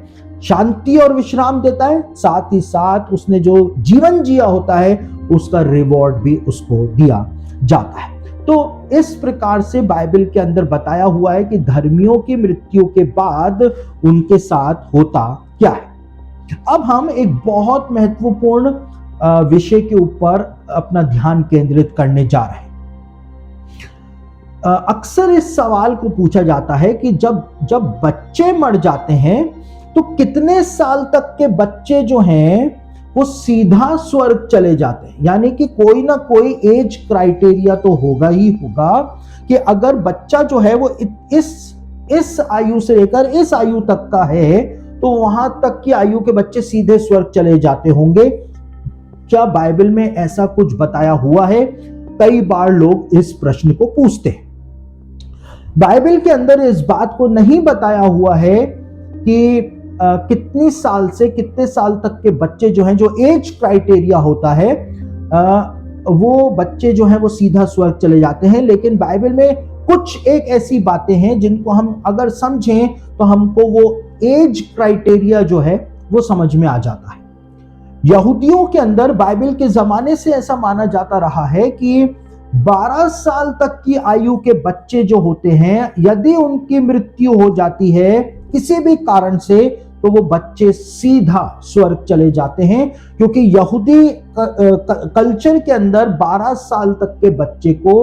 शांति और विश्राम देता है, साथ ही साथ उसने जो जीवन जिया होता है उसका रिवॉर्ड भी उसको दिया जाता है। तो इस प्रकार से बाइबल के अंदर बताया हुआ है कि धर्मियों की मृत्यु के बाद उनके साथ होता क्या है। अब हम एक बहुत महत्वपूर्ण विषय के ऊपर अपना ध्यान केंद्रित करने जा रहे हैं। अक्सर इस सवाल को पूछा जाता है कि जब बच्चे मर जाते हैं तो कितने साल तक के बच्चे जो हैं वो सीधा स्वर्ग चले जाते हैं। यानी कि कोई ना कोई एज क्राइटेरिया तो होगा ही होगा कि अगर बच्चा जो है वो इस आयु से लेकर इस आयु तक का है तो वहां तक की आयु के बच्चे सीधे स्वर्ग चले जाते होंगे। क्या बाइबल में ऐसा कुछ बताया हुआ है? कई बार लोग इस प्रश्न को पूछते हैं। बाइबल के अंदर इस बात को नहीं बताया हुआ है कि कितनी साल से कितने साल तक के बच्चे जो हैं, जो एज क्राइटेरिया होता है, वो बच्चे जो हैं वो सीधा स्वर्ग चले जाते हैं। लेकिन बाइबल में कुछ एक ऐसी बातें हैं जिनको हम अगर समझें तो हमको वो एज क्राइटेरिया जो है वो समझ में आ जाता है। यहूदियों के अंदर बाइबल के जमाने से ऐसा माना जाता रहा है कि 12 साल तक की आयु के बच्चे जो होते हैं, यदि उनकी मृत्यु हो जाती है किसी भी कारण से, तो वो बच्चे सीधा स्वर्ग चले जाते हैं, क्योंकि यहूदी कल्चर के अंदर 12 साल तक के बच्चे को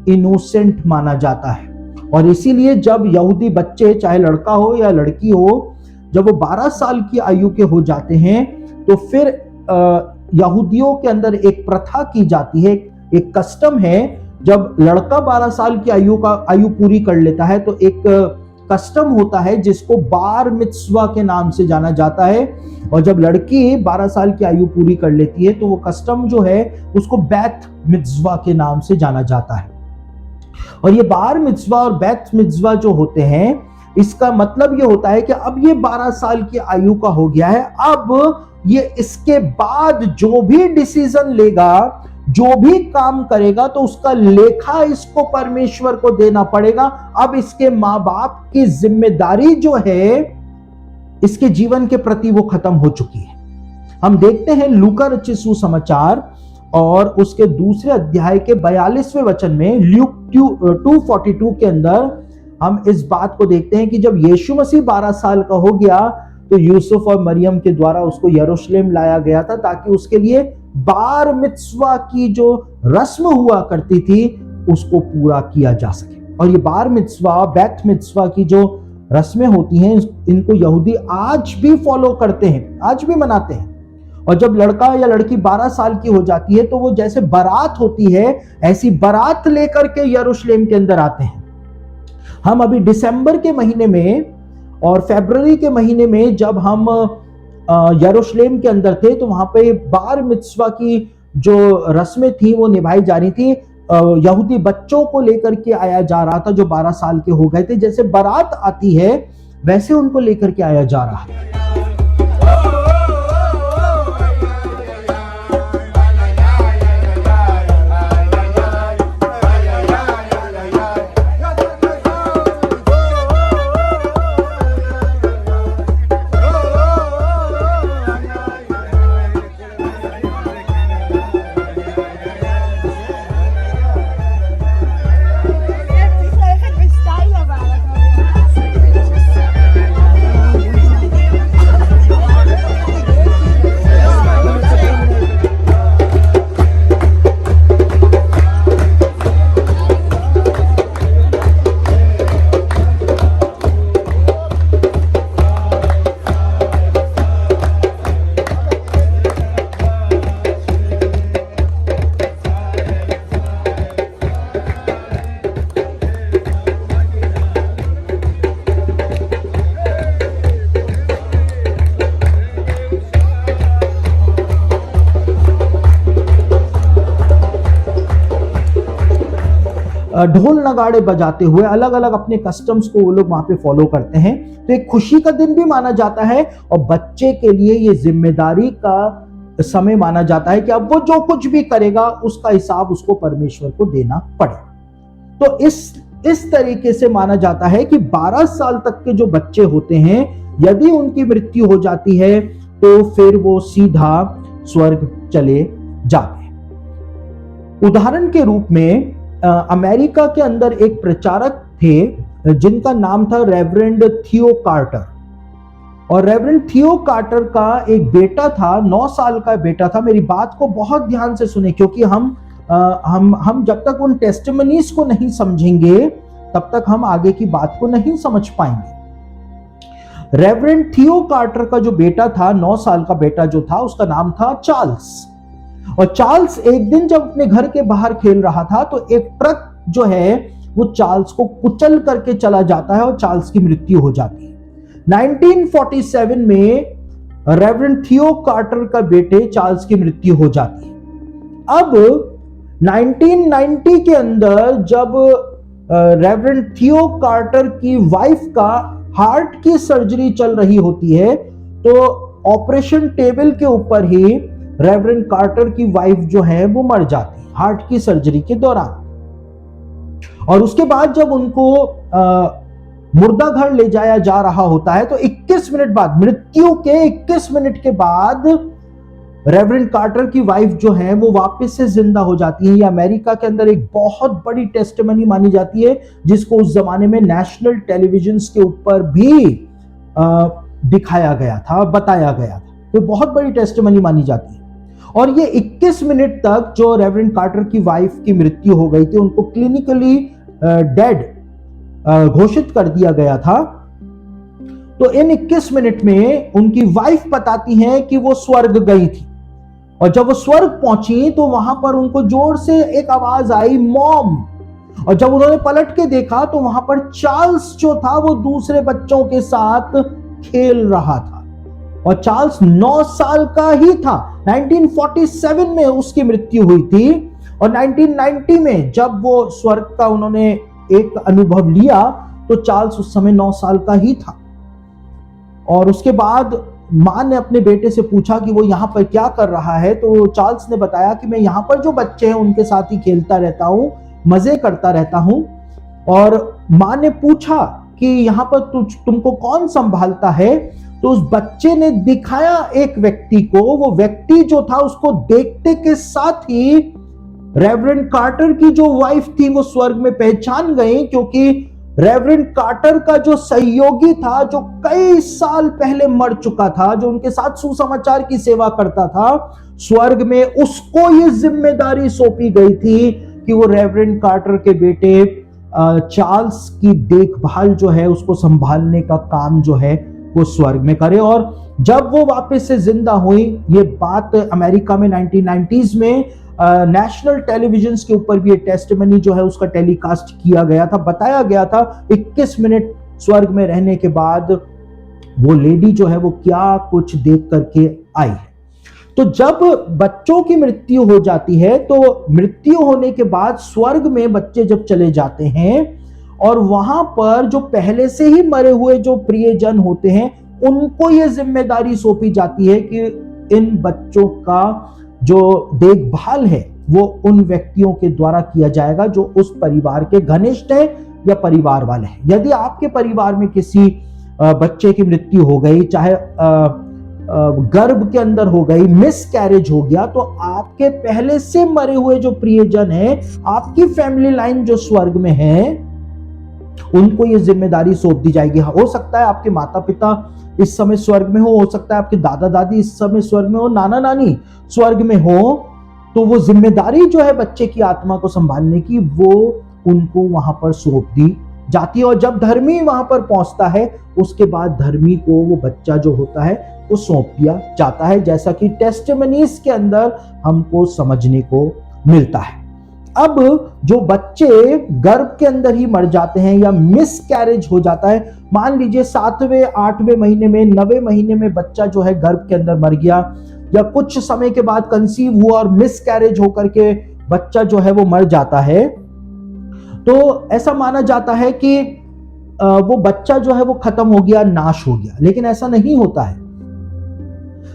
इनोसेंट माना जाता है। और इसीलिए जब यहूदी बच्चे, चाहे लड़का हो या लड़की हो, जब वो 12 साल की आयु के हो जाते हैं, तो फिर यहूदियों के अंदर एक प्रथा की जाती है, एक कस्टम है। जब लड़का 12 साल की आयु पूरी कर लेता है तो एक कस्टम होता है जिसको बार मित्सवा के नाम से जाना जाता है, और जब लड़की 12 साल की आयु पूरी कर लेती है तो वो कस्टम जो है उसको बैत मित्सवा के नाम से जाना जाता है। और ये बार मित्सवा और बैत मित्सवा जो होते हैं, इसका मतलब ये होता है कि अब ये 12 साल की आयु का हो गया है, अब ये इसके बाद जो भी डिसीजन लेगा, जो भी काम करेगा, तो उसका लेखा इसको परमेश्वर को देना पड़ेगा। अब इसके माँ बाप की जिम्मेदारी जो है इसके जीवन के प्रति वो खत्म हो चुकी है। हम देखते हैं लूका रचित सुसमाचार और उसके दूसरे अध्याय के 42वें वचन में, ल्यूक 2:42 के अंदर हम इस बात को देखते हैं कि जब यीशु मसीह 12 साल का हो गया तो यूसुफ और मरियम के द्वारा उसको यरूशलेम लाया गया था, ताकि उसके लिए बार मित्सवा की जो रस्म हुआ करती थी उसको पूरा किया जा सके। और ये बार मित्सवा, बैत मित्सवा की जो रस्में होती हैं, इनको यहूदी आज भी फॉलो करते हैं, आज भी मनाते हैं। और जब लड़का या लड़की 12 साल की हो जाती है तो वो जैसे बारात होती है, ऐसी बारात लेकर के यरूशलेम के अंदर आते हैं। हम अभी दिसंबर के महीने में और फरवरी के महीने में जब हम यरूशलेम के अंदर थे, तो वहां पे बार मित्सवा की जो रस्में थी वो निभाई जा रही थी। यहूदी बच्चों को लेकर के आया जा रहा था जो 12 साल के हो गए थे, जैसे बारात आती है वैसे उनको लेकर के आया जा रहा है। ढोल नगाड़े बजाते हुए अलग अलग अपने कस्टम्स को वो लोग वहां पे फॉलो करते हैं। तो एक खुशी का दिन भी माना जाता है और बच्चे के लिए ये जिम्मेदारी का समय माना जाता है कि अब वो जो कुछ भी करेगा उसका हिसाब उसको परमेश्वर को देना पड़े। तो इस तरीके से माना जाता है कि 12 साल तक के जो बच्चे होते हैं, यदि उनकी मृत्यु हो जाती है तो फिर वो सीधा स्वर्ग चले जाते हैं। उदाहरण के रूप में अमेरिका के अंदर एक प्रचारक थे जिनका नाम था रेवरेंड थियो कार्टर। और रेवरेंड थियो कार्टर का एक बेटा था, 9 साल का बेटा था। मेरी बात को बहुत ध्यान से सुने, क्योंकि हम जब तक उन टेस्टिमनीज को नहीं समझेंगे तब तक हम आगे की बात को नहीं समझ पाएंगे। रेवरेंड थियो कार्टर का जो बेटा था, 9 साल का बेटा जो था, उसका नाम था चार्ल्स। और चार्ल्स एक दिन जब अपने घर के बाहर खेल रहा था तो एक ट्रक जो है वो चार्ल्स को कुचल करके चला जाता है और चार्ल्स की मृत्यु हो जाती है। 1947 में रेवरेंड थियो कार्टर का बेटे चार्ल्स की मृत्यु हो जाती है। अब 1990 के अंदर जब रेवरेंड थियो कार्टर की वाइफ का हार्ट की सर्जरी चल रही होती है, तो ऑपरेशन टेबल के ऊपर ही रेवरेंड कार्टर की वाइफ जो है वो मर जाती है हार्ट की सर्जरी के दौरान। और उसके बाद जब उनको मुर्दा घर ले जाया जा रहा होता है तो 21 मिनट बाद, मृत्यु के 21 मिनट के बाद रेवरेंड कार्टर की वाइफ जो है वो वापस से जिंदा हो जाती है। ये अमेरिका के अंदर एक बहुत बड़ी टेस्टिमनी मानी जाती है, जिसको उस जमाने में नेशनल टेलीविजन के ऊपर भी दिखाया गया था, बताया गया था। तो बहुत बड़ी टेस्टिमनी मानी जाती है। और ये 21 मिनट तक जो रेवरेंड कार्टर की वाइफ की मृत्यु हो गई थी, उनको क्लिनिकली डेड घोषित कर दिया गया था। तो इन 21 मिनट में उनकी वाइफ बताती हैं कि वो स्वर्ग गई थी, और जब वो स्वर्ग पहुंची तो वहां पर उनको जोर से एक आवाज आई, मॉम। और जब उन्होंने पलट के देखा तो वहां पर चार्ल्स जो था वो दूसरे बच्चों के साथ खेल रहा था, और चार्ल्स 9 साल का ही था। 1947 में उसकी मृत्यु हुई थी, और 1990 में जब वो स्वर्ग का उन्होंने एक अनुभव लिया तो चार्ल्स उस समय 9 साल का ही था। और उसके बाद मां ने अपने बेटे से पूछा कि वो यहाँ पर क्या कर रहा है, तो चार्ल्स ने बताया कि मैं यहाँ पर जो बच्चे हैं उनके साथ ही खेलता रहता हूँ, मजे करता रहता हूँ। और मां ने पूछा कि यहाँ पर तुमको कौन संभालता है, तो उस बच्चे ने दिखाया एक व्यक्ति को। वो व्यक्ति जो था उसको देखते के साथ ही रेवरेंड कार्टर की जो वाइफ थी वो स्वर्ग में पहचान गई, क्योंकि रेवरेंड कार्टर का जो सहयोगी था, जो कई साल पहले मर चुका था, जो उनके साथ सुसमाचार की सेवा करता था, स्वर्ग में उसको ये जिम्मेदारी सौंपी गई थी कि वो रेवरेंड कार्टर के बेटे चार्ल्स की देखभाल जो है उसको संभालने का काम जो है वो स्वर्ग में करे। और जब वो वापस से जिंदा हुई, ये बात अमेरिका में 1990s में नेशनल टेलीविजन के ऊपर भी ये टेस्टिमनी जो है उसका टेलीकास्ट किया गया था, बताया गया था 21 मिनट स्वर्ग में रहने के बाद वो लेडी जो है वो क्या कुछ देख करके आई है। तो जब बच्चों की मृत्यु हो जाती है तो मृत्यु होने के बाद स्वर्ग में बच्चे जब चले जाते हैं और वहां पर जो पहले से ही मरे हुए जो प्रियजन होते हैं उनको ये जिम्मेदारी सौंपी जाती है कि इन बच्चों का जो देखभाल है वो उन व्यक्तियों के द्वारा किया जाएगा जो उस परिवार के घनिष्ठ हैं या परिवार वाले हैं। यदि आपके परिवार में किसी बच्चे की मृत्यु हो गई, चाहे गर्भ के अंदर हो गई, मिस कैरेज हो गया, तो आपके पहले से मरे हुए जो प्रियजन है, आपकी फैमिली लाइन जो स्वर्ग में है, उनको ये जिम्मेदारी सौंप दी जाएगी। हो सकता है आपके माता पिता इस समय स्वर्ग में हो सकता है आपके दादा दादी इस समय स्वर्ग में हो, नाना नानी स्वर्ग में हो, तो वो जिम्मेदारी जो है बच्चे की आत्मा को संभालने की वो उनको वहां पर सौंप दी जाती है। और जब धर्मी वहां पर पहुंचता है उसके बाद धर्मी को वो बच्चा जो होता है वो सौंप दिया जाता है, जैसा कि टेस्टिमनीज के अंदर हमको समझने को मिलता है। अब जो बच्चे गर्भ के अंदर ही मर जाते हैं या मिस कैरेज हो जाता है, मान लीजिए 7वें 8वें महीने में 9वें महीने में बच्चा जो है गर्भ के अंदर मर गया, या कुछ समय के बाद कंसीव हुआ और मिस कैरेज होकर के बच्चा जो है वो मर जाता है, तो ऐसा माना जाता है कि वो बच्चा जो है वो खत्म हो गया, नाश हो गया। लेकिन ऐसा नहीं होता है।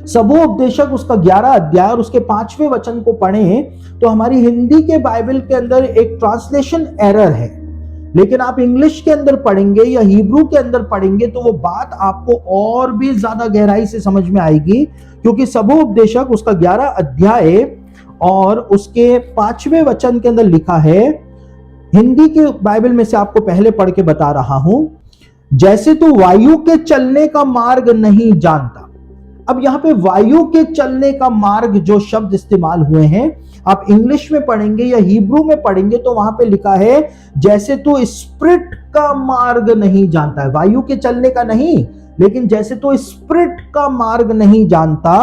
सबोपदेशक उसका 11 अध्याय और उसके 5वें वचन को पढ़ें तो हमारी हिंदी के बाइबल के अंदर एक ट्रांसलेशन एरर है, लेकिन आप इंग्लिश के अंदर पढ़ेंगे या हिब्रू के अंदर पढ़ेंगे तो वो बात आपको और भी ज्यादा गहराई से समझ में आएगी, क्योंकि सबोपदेशक उसका 11 अध्याय और उसके 5वें वचन के अंदर लिखा है। हिंदी के बाइबल में से आपको पहले पढ़ के बता रहा हूं। जैसे तू वायु के चलने का मार्ग नहीं जानता। अब यहां पे वायु के चलने का मार्ग जो शब्द इस्तेमाल हुए हैं, आप इंग्लिश में पढ़ेंगे या हिब्रू में पढ़ेंगे तो वहां पे लिखा है जैसे तू स्पिरिट का मार्ग नहीं जानता है। वायु के चलने का नहीं, लेकिन जैसे तू स्पिरिट का मार्ग नहीं जानता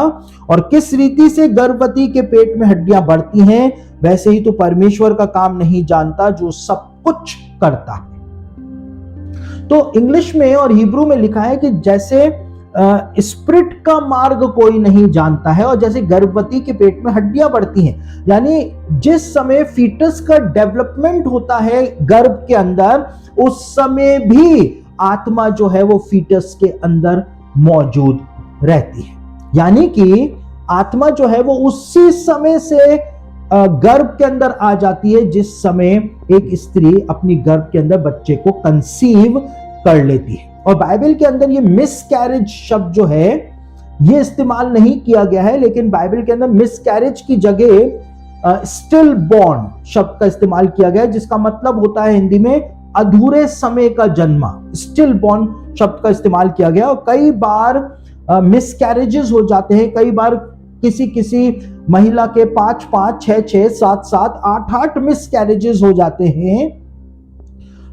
और किस रीति से गर्भवती के पेट में हड्डियां बढ़ती हैं, वैसे ही तू परमेश्वर का काम नहीं जानता जो सब कुछ करता है। तो इंग्लिश में और हिब्रू में लिखा है कि जैसे स्पिरिट का मार्ग कोई नहीं जानता है और जैसे गर्भवती के पेट में हड्डियां बढ़ती हैं, यानी जिस समय फीटस का डेवलपमेंट होता है गर्भ के अंदर, उस समय भी आत्मा जो है वो फीटस के अंदर मौजूद रहती है। यानी कि आत्मा जो है वो उसी समय से गर्भ के अंदर आ जाती है जिस समय एक स्त्री अपनी गर्भ के अंदर बच्चे को कंसीव कर लेती है। और बाइबल के अंदर ये मिसकैरेज शब्द जो है ये इस्तेमाल नहीं किया गया है, लेकिन बाइबल के अंदर मिसकैरेज की जगह स्टिल बॉर्न शब्द का इस्तेमाल किया गया है, जिसका मतलब होता है हिंदी में अधूरे समय का जन्मा। स्टिल बॉर्न शब्द का इस्तेमाल किया गया। और कई बार मिसकैरेजेस हो जाते हैं, कई बार किसी किसी महिला के 5-5, 6-6, 7-7, 8-8 मिसकैरेजेस हो जाते हैं।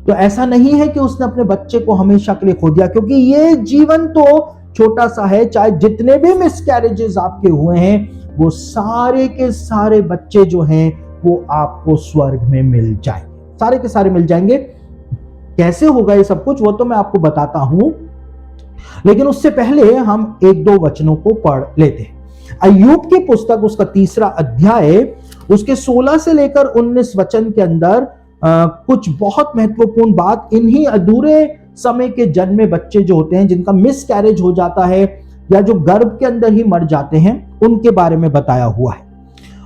तो ऐसा नहीं है कि उसने अपने बच्चे को हमेशा के लिए खो दिया, क्योंकि ये जीवन तो छोटा सा है। चाहे जितने भी मिसकैरेजेस आपके हुए हैं वो सारे के सारे बच्चे जो हैं वो आपको स्वर्ग में मिल जाएंगे, सारे के सारे मिल जाएंगे। कैसे होगा ये सब कुछ वो तो मैं आपको बताता हूं, लेकिन उससे पहले हम 1-2 वचनों को पढ़ लेते हैं। अय्यूब की पुस्तक उसका 3 अध्याय उसके 16 से लेकर 19 वचन के अंदर कुछ बहुत महत्वपूर्ण बात इन्हीं अधूरे समय के जन्मे बच्चे जो होते हैं, जिनका मिसकैरेज हो जाता है या जो गर्भ के अंदर ही मर जाते हैं, उनके बारे में बताया हुआ है।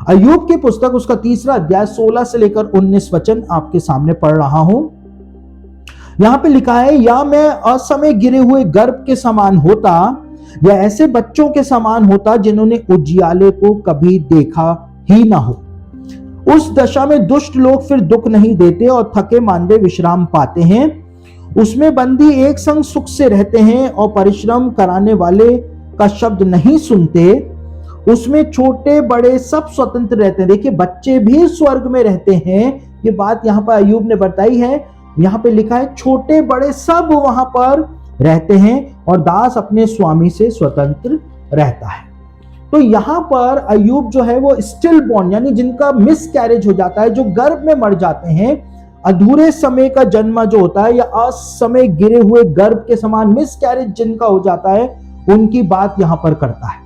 अय्यूब की पुस्तक उसका 3 अध्याय 16 से लेकर 19 वचन आपके सामने पढ़ रहा हूं। यहां पे लिखा है, या मैं असमय गिरे हुए गर्भ के समान होता या ऐसे बच्चों के समान होता जिन्होंने उजियाले को कभी देखा ही ना हो। उस दशा में दुष्ट लोग फिर दुख नहीं देते और थके मांदे विश्राम पाते हैं। उसमें बंदी एक संग सुख से रहते हैं और परिश्रम कराने वाले का शब्द नहीं सुनते। उसमें छोटे बड़े सब स्वतंत्र रहते हैं। देखिए, बच्चे भी स्वर्ग में रहते हैं। ये बात यहां पर अय्यूब ने बताई है। यहां पे लिखा है छोटे बड़े सब वहां पर रहते हैं और दास अपने स्वामी से स्वतंत्र रहता है। तो यहां पर अय्यूब जो है वो स्टिल बॉर्न यानी जिनका मिसकैरेज हो जाता है, जो गर्भ में मर जाते हैं, अधूरे समय का जन्म जो होता है या असमय गिरे हुए गर्भ के समान मिसकैरेज जिनका हो जाता है, उनकी बात यहां पर करता है।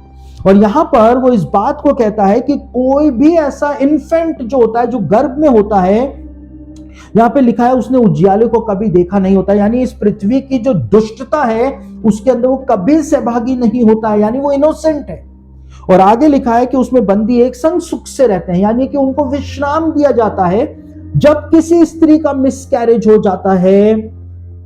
और यहां पर वो इस बात को कहता है कि कोई भी ऐसा इन्फेंट जो होता है, जो गर्भ में होता है, यहां पे लिखा है उसने उजियाले को कभी देखा नहीं होता, यानी इस पृथ्वी की जो दुष्टता है उसके अंदर वो कभी सहभागी नहीं होता है, यानी वो इनोसेंट है। और आगे लिखा है कि उसमें बंदी एक संग सुख से रहते हैं, यानी कि उनको विश्राम दिया जाता है। जब किसी स्त्री का मिसकैरेज हो जाता है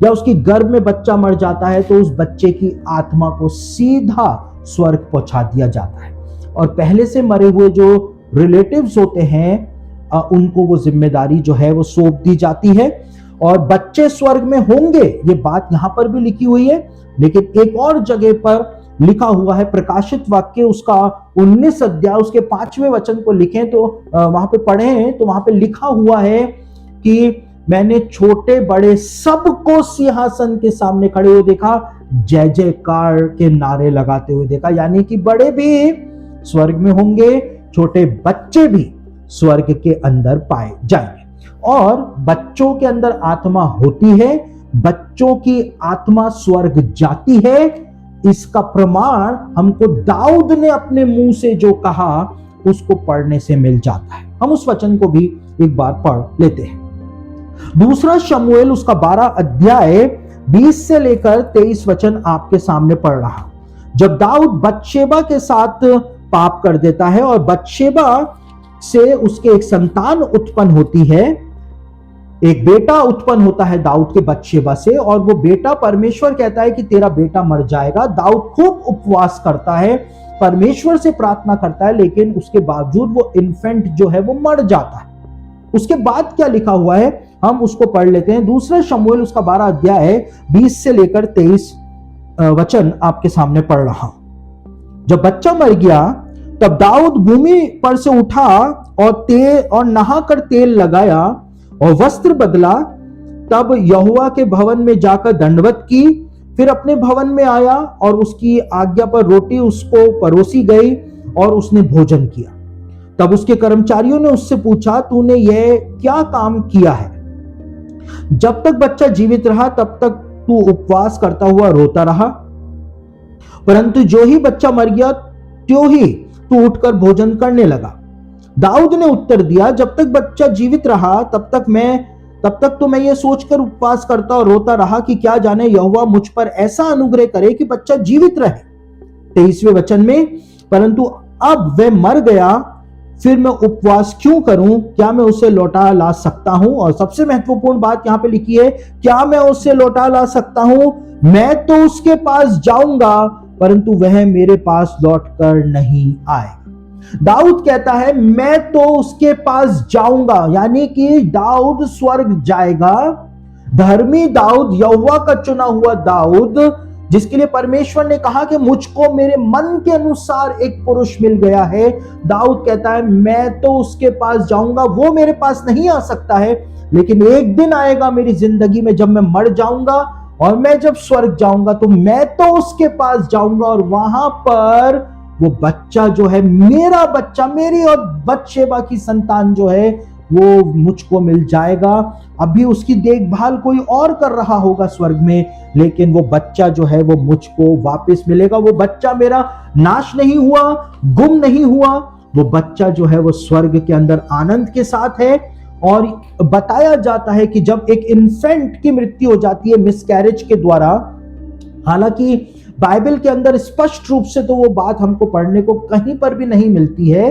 या उसकी गर्भ में बच्चा मर जाता है तो उस बच्चे की आत्मा को सीधा स्वर्ग पहुंचा दिया जाता है और पहले से मरे हुए जो रिलेटिव्स होते हैं उनको वो जिम्मेदारी जो है वो सौंप दी जाती है और बच्चे स्वर्ग में होंगे। ये बात यहां पर भी लिखी हुई है, लेकिन एक और जगह पर लिखा हुआ है, प्रकाशित वाक्य उसका 19 अध्याय उसके 5वें वचन को लिखें तो वहां पे पढ़ें तो वहां पे लिखा हुआ है कि मैंने छोटे बड़े सबको सिंहासन के सामने खड़े हुए देखा, जय जयकार के नारे लगाते हुए देखा। यानी कि बड़े भी स्वर्ग में होंगे, छोटे बच्चे भी स्वर्ग के अंदर पाए जाएंगे। और बच्चों के अंदर आत्मा होती है, बच्चों की आत्मा स्वर्ग जाती है। इसका प्रमाण हमको दाऊद ने अपने मुंह से जो कहा उसको पढ़ने से मिल जाता है। हम उस वचन को भी एक बार पढ़ लेते हैं। 2 शमूएल उसका 12 अध्याय 20 से लेकर 23 वचन आपके सामने पढ़ रहा। जब दाऊद बतशेबा के साथ पाप कर देता है और बतशेबा से उसके एक संतान उत्पन्न होती है, एक बेटा उत्पन्न होता है दाऊद के बतशेबा से, और वो बेटा परमेश्वर कहता है कि तेरा बेटा मर जाएगा। दाऊद खूब उपवास करता है, परमेश्वर से प्रार्थना करता है, लेकिन उसके बावजूद वो इन्फेंट जो है वो मर जाता है। उसके बाद क्या लिखा हुआ है हम उसको पढ़ लेते हैं। 2 शमूएल उसका 12 अध्याय 20 से लेकर 23 वचन आपके सामने पढ़ रहा हूं। जब बच्चा मर गया तब दाऊद भूमि पर से उठा और नहाकर तेल लगाया और वस्त्र बदला। तब यहोवा के भवन में जाकर दंडवत की, फिर अपने भवन में आया और उसकी आज्ञा पर रोटी उसको परोसी गई और उसने भोजन किया। तब उसके कर्मचारियों ने उससे पूछा, तूने यह क्या काम किया है? जब तक बच्चा जीवित रहा तब तक तू उपवास करता हुआ रोता रहा, परंतु जो ही बच्चा मर गया त्यों ही तू उठकर भोजन करने लगा। दाऊद ने उत्तर दिया, जब तक बच्चा जीवित रहा तब तक तो मैं ये सोचकर उपवास करता और रोता रहा कि क्या जाने यहोवा मुझ पर ऐसा अनुग्रह करे कि बच्चा जीवित रहे। 23वें वचन में, परंतु अब वह मर गया, फिर मैं उपवास क्यों करूं? क्या मैं उसे लौटा ला सकता हूं? और सबसे महत्वपूर्ण बात यहां पे लिखी है, क्या मैं उसे लौटा ला सकता हूं? मैं तो उसके पास जाऊंगा, परंतु वह मेरे पास लौटकर नहीं आएगा। दाऊद कहता है मैं तो उसके पास जाऊंगा, यानी कि दाऊद स्वर्ग जाएगा। धर्मी दाऊद, यहोवा का चुना हुआ दाऊद, जिसके लिए परमेश्वर ने कहा कि मुझको मेरे मन के अनुसार एक पुरुष मिल गया है, दाऊद कहता है मैं तो उसके पास जाऊंगा। वो मेरे पास नहीं आ सकता है, लेकिन एक दिन आएगा मेरी जिंदगी में जब मैं मर जाऊंगा और मैं जब स्वर्ग जाऊंगा तो मैं तो उसके पास जाऊंगा, और वहां पर वो बच्चा जो है, मेरा बच्चा, मेरी और बतशेबा की संतान जो है, वो मुझको मिल जाएगा। अभी उसकी देखभाल कोई और कर रहा होगा स्वर्ग में, लेकिन वो बच्चा जो है वो मुझको वापस मिलेगा। वो बच्चा मेरा नाश नहीं हुआ, गुम नहीं हुआ। वो बच्चा जो है वो स्वर्ग के अंदर आनंद के साथ है। और बताया जाता है कि जब एक इन्फेंट की मृत्यु हो जाती है मिसकैरेज के द्वारा, हालांकि बाइबल के अंदर स्पष्ट रूप से तो वो बात हमको पढ़ने को कहीं पर भी नहीं मिलती है,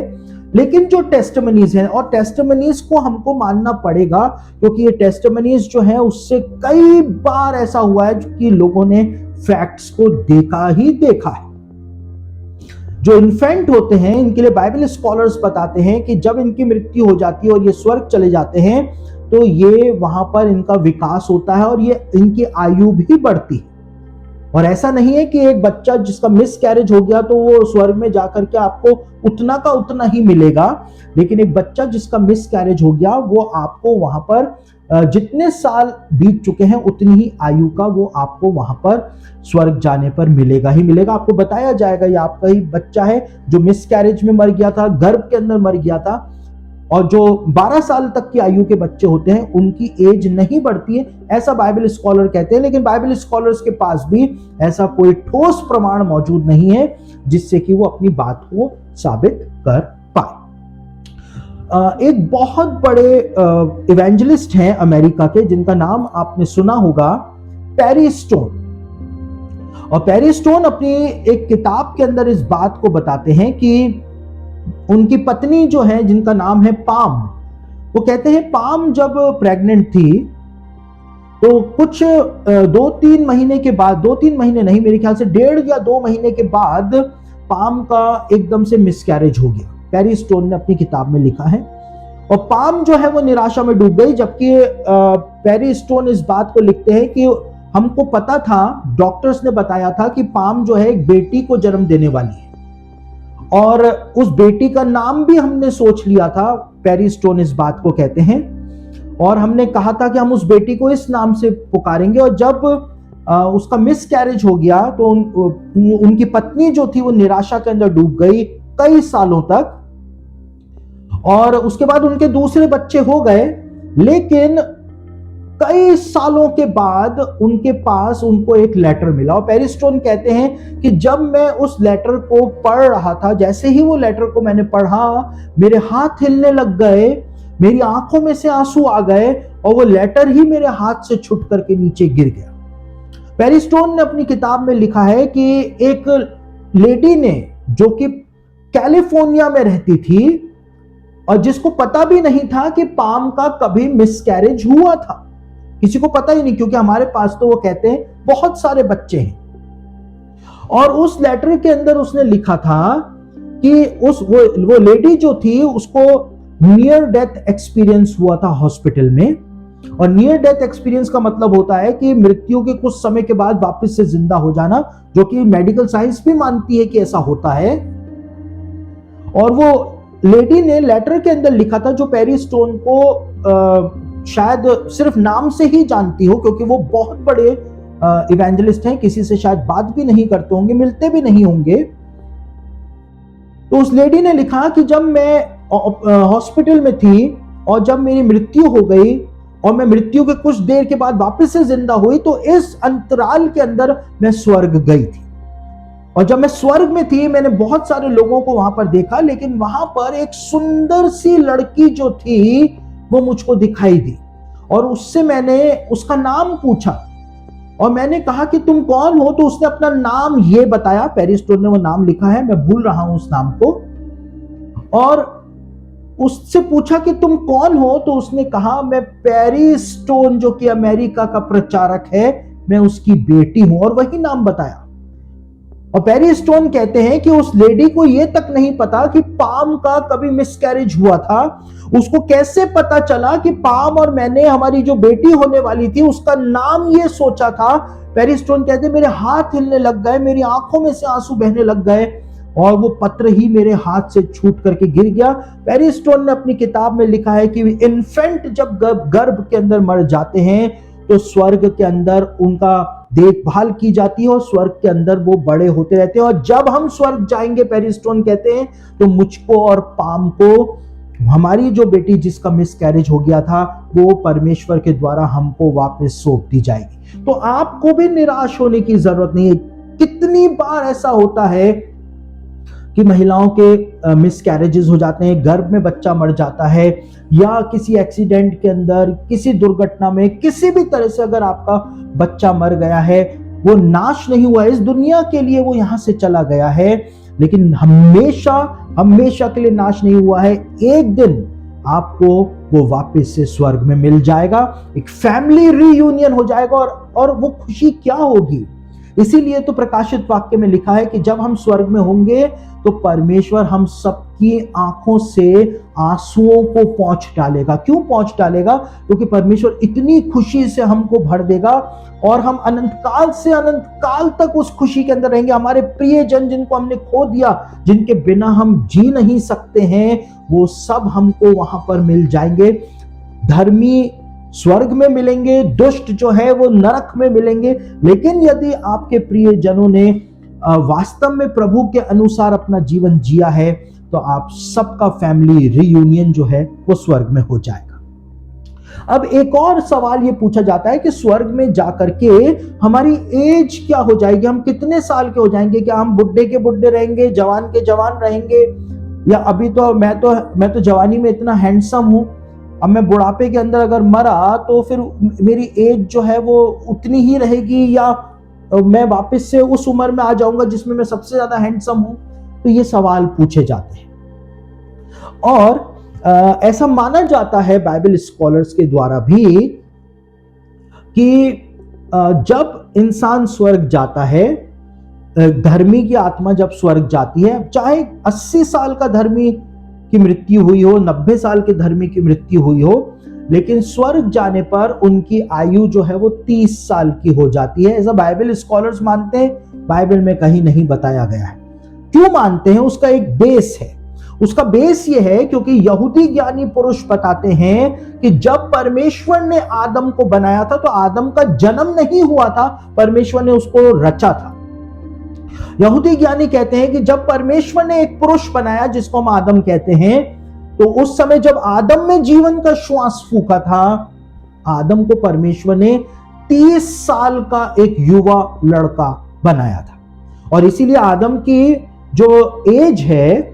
लेकिन जो टेस्टिमनीज हैं, और टेस्टिमनीज को हमको मानना पड़ेगा क्योंकि ये टेस्टिमनीज जो है उससे कई बार ऐसा हुआ है कि लोगों ने फैक्ट्स को देखा ही देखा है। जो इन्फेंट होते हैं, इनके लिए बाइबल स्कॉलर्स बताते हैं कि जब इनकी मृत्यु हो जाती है और ये स्वर्ग चले जाते हैं तो ये वहां पर इनका विकास होता है और ये इनकी आयु भी बढ़ती है। और ऐसा नहीं है कि एक बच्चा जिसका मिस कैरेज हो गया तो वो स्वर्ग में जाकर के आपको उतना का उतना ही मिलेगा, लेकिन एक बच्चा जिसका मिस कैरेज हो गया वो आपको वहां पर जितने साल बीत चुके हैं उतनी ही आयु का वो आपको वहां पर स्वर्ग जाने पर मिलेगा ही मिलेगा। आपको बताया जाएगा ये आपका ही बच्चा है जो मिस कैरेज में मर गया था, गर्भ के अंदर मर गया था। और जो 12 साल तक की आयु के बच्चे होते हैं उनकी एज नहीं बढ़ती है, ऐसा बाइबल स्कॉलर कहते हैं। लेकिन बाइबल स्कॉलर्स के पास भी ऐसा कोई ठोस प्रमाण मौजूद नहीं है जिससे कि वो अपनी बात को साबित कर पाए। एक बहुत बड़े इवेंजलिस्ट हैं अमेरिका के, जिनका नाम आपने सुना होगा, पैरी स्टोन। और पैरी स्टोन अपनी एक किताब के अंदर इस बात को बताते हैं कि उनकी पत्नी जो है, जिनका नाम है पाम, वो कहते हैं पाम जब प्रेग्नेंट थी तो कुछ 2-3 महीने के बाद, 2-3 महीने नहीं, मेरे ख्याल से 1.5 या 2 महीने के बाद पाम का एकदम से मिसकैरेज हो गया। पैरी स्टोन ने अपनी किताब में लिखा है। और पाम जो है वो निराशा में डूब गई, जबकि पैरी स्टोन इस बात को लिखते हैं कि हमको पता था, डॉक्टर्स ने बताया था कि पाम जो है एक बेटी को जन्म देने वाली है और उस बेटी का नाम भी हमने सोच लिया था। पैरी स्टोन इस बात को कहते हैं, और हमने कहा था कि हम उस बेटी को इस नाम से पुकारेंगे। और जब उसका मिस कैरेज हो गया तो उनकी पत्नी जो थी वो निराशा के अंदर डूब गई कई सालों तक। और उसके बाद उनके दूसरे बच्चे हो गए, लेकिन कई सालों के बाद उनके पास उनको एक लेटर मिला। और पैरी स्टोन कहते हैं कि जब मैं उस लेटर को पढ़ रहा था, जैसे ही वो लेटर को मैंने पढ़ा, मेरे हाथ हिलने लग गए, मेरी आंखों में से आंसू आ गए और वो लेटर ही मेरे हाथ से छूट करके नीचे गिर गया। पैरी स्टोन ने अपनी किताब में लिखा है कि एक लेडी ने, जो कि कैलिफोर्निया में रहती थी और जिसको पता भी नहीं था कि पाम का कभी मिसकैरेज हुआ था, किसी को पता ही नहीं, क्योंकि हमारे पास तो वो कहते हैं बहुत सारे बच्चे हैं। और उस लेटर के अंदर उसने लिखा था कि वो लेडी जो थी उसको नियर डेथ एक्सपीरियंस हुआ था हॉस्पिटल में। और नियर डेथ एक्सपीरियंस का मतलब होता है कि मृत्यु के कुछ समय के बाद वापस से जिंदा हो जाना, जो कि मेडिकल साइंस भी मानती है कि ऐसा होता है। और वो लेडी ने लेटर के अंदर लिखा था, जो पैरी स्टोन को शायद सिर्फ नाम से ही जानती हो, क्योंकि वो बहुत बड़े इवेंजलिस्ट हैं, किसी से शायद बात भी नहीं करते होंगे, मिलते भी नहीं होंगे। तो उस लेडी ने लिखा कि जब मैं हॉस्पिटल में थी और जब मेरी मृत्यु हो गई और मैं मृत्यु के कुछ देर के बाद वापस से जिंदा हुई, तो इस अंतराल के अंदर मैं स्वर्ग गई थी। और जब मैं स्वर्ग में थी मैंने बहुत सारे लोगों को वहां पर देखा, लेकिन वहां पर एक सुंदर सी लड़की जो थी वो मुझको दिखाई दी। और उससे मैंने उसका नाम पूछा और मैंने कहा कि तुम कौन हो? तो उसने अपना नाम ये बताया। पैरी स्टोन ने वो नाम लिखा है, मैं भूल रहा हूं उस नाम को। और उससे पूछा कि तुम कौन हो, तो उसने कहा मैं पैरी स्टोन जो कि अमेरिका का प्रचारक है, मैं उसकी बेटी हूं, और वही नाम बताया। और पैरी स्टोन कहते हैं कि उस लेडी को यह तक नहीं पता कि पाम का कभी मिसकैरेज हुआ था। उसको कैसे पता चला कि पाम और मैंने हमारी जो बेटी होने वाली थी उसका नाम ये सोचा था। पैरी स्टोन कहते हैं मेरे हाथ हिलने लग गए, मेरी आंखों में से आंसू बहने लग गए, और वो पत्र ही मेरे हाथ से छूट करके गिर गया। पैरी स्टोन ने अपनी किताब में लिखा है कि इन्फेंट जब गर्भ के अंदर मर जाते हैं तो स्वर्ग के अंदर उनका देखभाल की जाती है और स्वर्ग के अंदर वो बड़े होते रहते हैं। और जब हम स्वर्ग जाएंगे, पैरी स्टोन कहते हैं, तो मुझको और पाम को, हमारी जो बेटी जिसका मिसकैरेज हो गया था, वो परमेश्वर के द्वारा हमको वापस सौंप दी जाएगी। तो आपको भी निराश होने की जरूरत नहीं है। कितनी बार ऐसा होता है कि महिलाओं के मिसकैरेजेस हो जाते हैं, गर्भ में बच्चा मर जाता है, या किसी एक्सीडेंट के अंदर, किसी दुर्घटना में, किसी भी तरह से अगर आपका बच्चा मर गया है, वो नाश नहीं हुआ इस दुनिया के लिए, वो यहां से चला गया है, लेकिन हमेशा हमेशा के लिए नाश नहीं हुआ है। एक दिन आपको वो वापस से स्वर्ग में मिल जाएगा, एक फैमिली रीयूनियन हो जाएगा, और वो खुशी क्या होगी। इसीलिए तो प्रकाशित वाक्य में लिखा है कि जब हम स्वर्ग में होंगे तो परमेश्वर हम सबकी आंखों से आंसुओं को पोंछ डालेगा। क्यों पोंछ डालेगा? क्योंकि परमेश्वर इतनी खुशी से हमको भर देगा और हम अनंत काल से अनंत काल तक उस खुशी के अंदर रहेंगे। हमारे प्रियजन जिनको हमने खो दिया, जिनके बिना हम जी नहीं सकते हैं, वो सब हमको वहां पर मिल जाएंगे। धर्मी स्वर्ग में मिलेंगे, दुष्ट जो है वो नरक में मिलेंगे। लेकिन यदि आपके प्रियजनों ने वास्तव में प्रभु के अनुसार अपना जीवन जिया है, तो आप सबका फैमिली रीयूनियन जो है वो स्वर्ग में हो जाएगा। अब एक और सवाल ये पूछा जाता है कि स्वर्ग में जाकर के हमारी एज क्या हो जाएगी, हम कितने साल के हो जाएंगे? क्या हम बुढ़े के बुढ़े रहेंगे, जवान के जवान रहेंगे, या अभी तो मैं तो जवानी में इतना हैंडसम हूं, अब मैं बुढ़ापे के अंदर अगर मरा तो फिर मेरी एज जो है वो उतनी ही रहेगी, या मैं वापस से उस उम्र में आ जाऊंगा जिसमें मैं सबसे ज्यादा हैंडसम हूं? तो ये सवाल पूछे जाते हैं। और ऐसा माना जाता है बाइबल स्कॉलर्स के द्वारा भी कि जब इंसान स्वर्ग जाता है, धर्मी की आत्मा जब स्वर्ग जाती है, चाहे 80 साल का धर्मी की मृत्यु हुई हो, 90 साल के धर्मी की मृत्यु हुई हो, लेकिन स्वर्ग जाने पर उनकी आयु जो है वो 30 साल की हो जाती है। ऐसा बाइबल स्कॉलर्स मानते हैं, बाइबल में कहीं नहीं बताया गया है। क्यों मानते हैं? उसका एक बेस है। उसका बेस ये है क्योंकि यहूदी ज्ञानी पुरुष बताते हैं कि जब परमेश्वर ने आदम को बनाया था तो आदम का जन्म नहीं हुआ था, परमेश्वर ने उसको रचा था। यहूदी ज्ञानी कहते हैं कि जब परमेश्वर ने एक पुरुष बनाया जिसको हम आदम कहते हैं, तो उस समय जब आदम में जीवन का श्वास फूका था, आदम को परमेश्वर ने 30 साल का एक युवा लड़का बनाया था। और इसीलिए आदम की जो एज है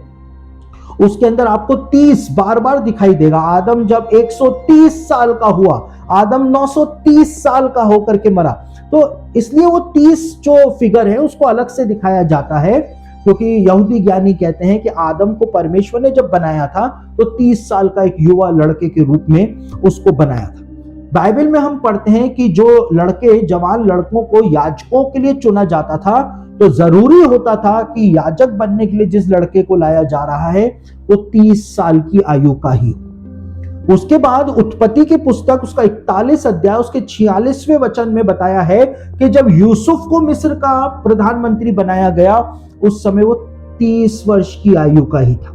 उसके अंदर आपको 30 बार बार दिखाई देगा। आदम जब 130 साल का हुआ, आदम 930 साल का होकर के मरा, तो इसलिए वो 30 जो फिगर है उसको अलग से दिखाया जाता है, क्योंकि यहूदी ज्ञानी कहते हैं कि आदम को परमेश्वर ने जब बनाया था तो 30 साल का एक युवा लड़के के रूप में उसको बनाया था। बाइबल में हम पढ़ते हैं कि जो लड़के, जवान लड़कों को याजकों के लिए चुना जाता था, तो जरूरी होता था कि याजक बनने के लिए जिस लड़के को लाया जा रहा है वो 30 साल की आयु का ही हो। उसके बाद उत्पत्ति की पुस्तक उसका 41 अध्याय उसके 46वें वचन में बताया है कि जब यूसुफ को मिस्र का प्रधानमंत्री बनाया गया, उस समय वो 30 वर्ष की आयु का ही था।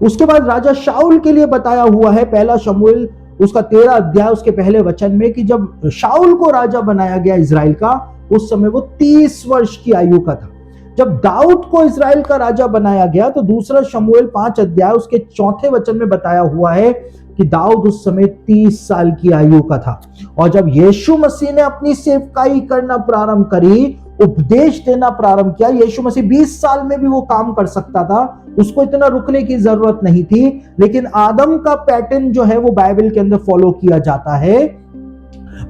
उसके बाद राजा शाऊल के लिए बताया हुआ है, पहला शमूएल उसका 13 अध्याय उसके पहले वचन में, कि जब शाऊल को राजा बनाया गया इजराइल का, उस समय वो 30 वर्ष की आयु का था। जब दाऊद को इजराइल का राजा बनाया गया तो दूसरा शमूएल 5 अध्याय उसके 4 वचन में बताया हुआ है कि दाऊद उस समय 30 साल की आयु का था। और जब यीशु मसीह ने अपनी सेवकाई करना प्रारंभ करी, उपदेश देना प्रारंभ किया, यीशु मसीह 20 साल में भी वो काम कर सकता था, उसको इतना रुकने की जरूरत नहीं थी। लेकिन आदम का पैटर्न जो है वो बाइबल के अंदर फॉलो किया जाता है।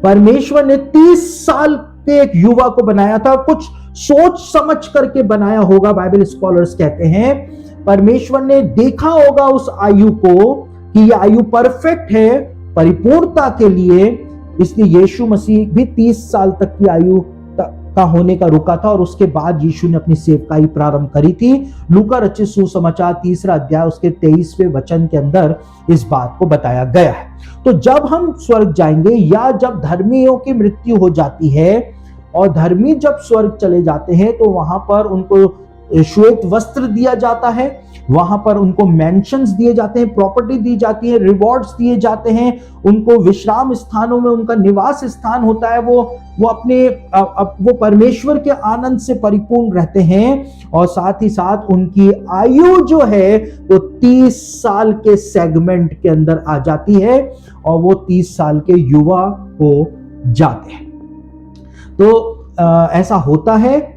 परमेश्वर ने 30 साल के एक युवा को बनाया था, कुछ सोच समझ करके बनाया होगा, बाइबल स्कॉलर्स कहते हैं। परमेश्वर ने देखा होगा उस आयु को कि ये आयु परफेक्ट है परिपूर्णता के लिए, इसलिए यीशु मसीह भी 30 साल तक की आयु का होने का रुका था और उसके बाद यीशु ने अपनी सेवकाई प्रारंभ करी थी। लूका रचित सुसमाचार 3 अध्याय उसके 23वें वचन के अंदर इस बात को बताया गया है। तो जब हम स्वर्ग जाएंगे या जब धर्मियों की मृत्यु हो जाती है और धर्मी जब स्वर्ग चले जाते हैं तो वहां पर उनको श्वेत वस्त्र दिया जाता है, वहां पर उनको मेंशंस दिए जाते हैं, प्रॉपर्टी दी जाती है, रिवॉर्ड्स दिए जाते हैं, उनको विश्राम स्थानों में उनका निवास स्थान होता है, वो अपने वो परमेश्वर के आनंद से परिपूर्ण रहते हैं और साथ ही साथ उनकी आयु जो है वो 30 साल के सेगमेंट के अंदर आ जाती है और वो 30 साल के युवा हो जाते हैं। तो ऐसा होता है,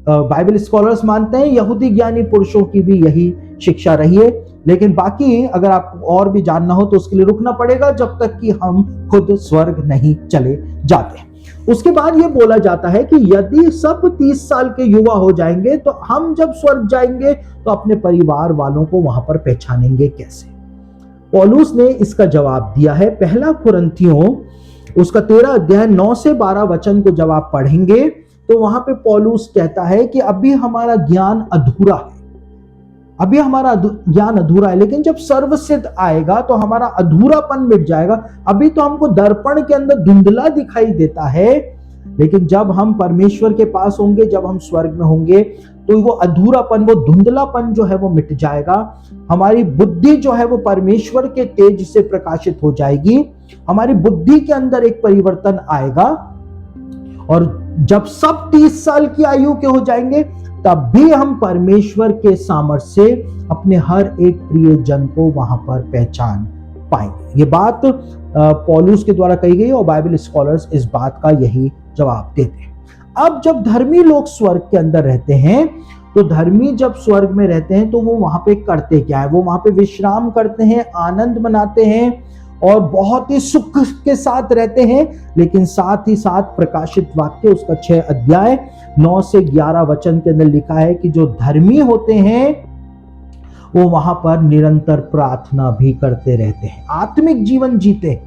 बाइबल स्कॉलर्स मानते हैं, यहूदी ज्ञानी पुरुषों की भी यही शिक्षा रही है। लेकिन बाकी अगर आपको और भी जानना हो तो उसके लिए रुकना पड़ेगा जब तक कि हम खुद स्वर्ग नहीं चले जाते। उसके बाद ये बोला जाता है कि यदि सब 30 साल के युवा हो जाएंगे तो हम जब स्वर्ग जाएंगे तो अपने परिवार वालों को वहां पर पहचानेंगे कैसे। पौलुस ने इसका जवाब दिया है। पहला कुरिन्थियों उसका 13 अध्याय 9 से 12 वचन को जब आप पढ़ेंगे तो वहां पे पौलुस कहता है कि अभी हमारा ज्ञान अधूरा है, अभी हमारा ज्ञान अधूरा है, लेकिन जब सर्वसिद्ध आएगा तो हमारा अधूरापन मिट जाएगा। अभी तो हमको दर्पण के अंदर धुंधला दिखाई देता है, लेकिन जब हम परमेश्वर के पास होंगे, जब हम स्वर्ग में होंगे तो वो अधूरापन, वो धुंधलापन जो है वो मिट जाएगा। हमारी बुद्धि जो है वो परमेश्वर के तेज से प्रकाशित हो जाएगी, हमारी बुद्धि के अंदर एक परिवर्तन आएगा और जब सब 30 साल की आयु के हो जाएंगे तब भी हम परमेश्वर के सामर्थ्य से अपने हर एक प्रिय जन को वहां पर पहचान पाएंगे। ये बात पौलुस के द्वारा कही गई और बाइबल स्कॉलर्स इस बात का यही जवाब देते हैं। अब जब धर्मी लोग स्वर्ग के अंदर रहते हैं तो धर्मी जब स्वर्ग में रहते हैं तो वो वहां पे करते क्या है, वो वहां पे विश्राम करते हैं, आनंद मनाते हैं और बहुत ही सुख के साथ रहते हैं। लेकिन साथ ही साथ प्रकाशित वाक्य उसका 6 अध्याय 9 से 11 वचन के अंदर लिखा है कि जो धर्मी होते हैं वो वहां पर निरंतर प्रार्थना भी करते रहते हैं, आत्मिक जीवन जीते हैं।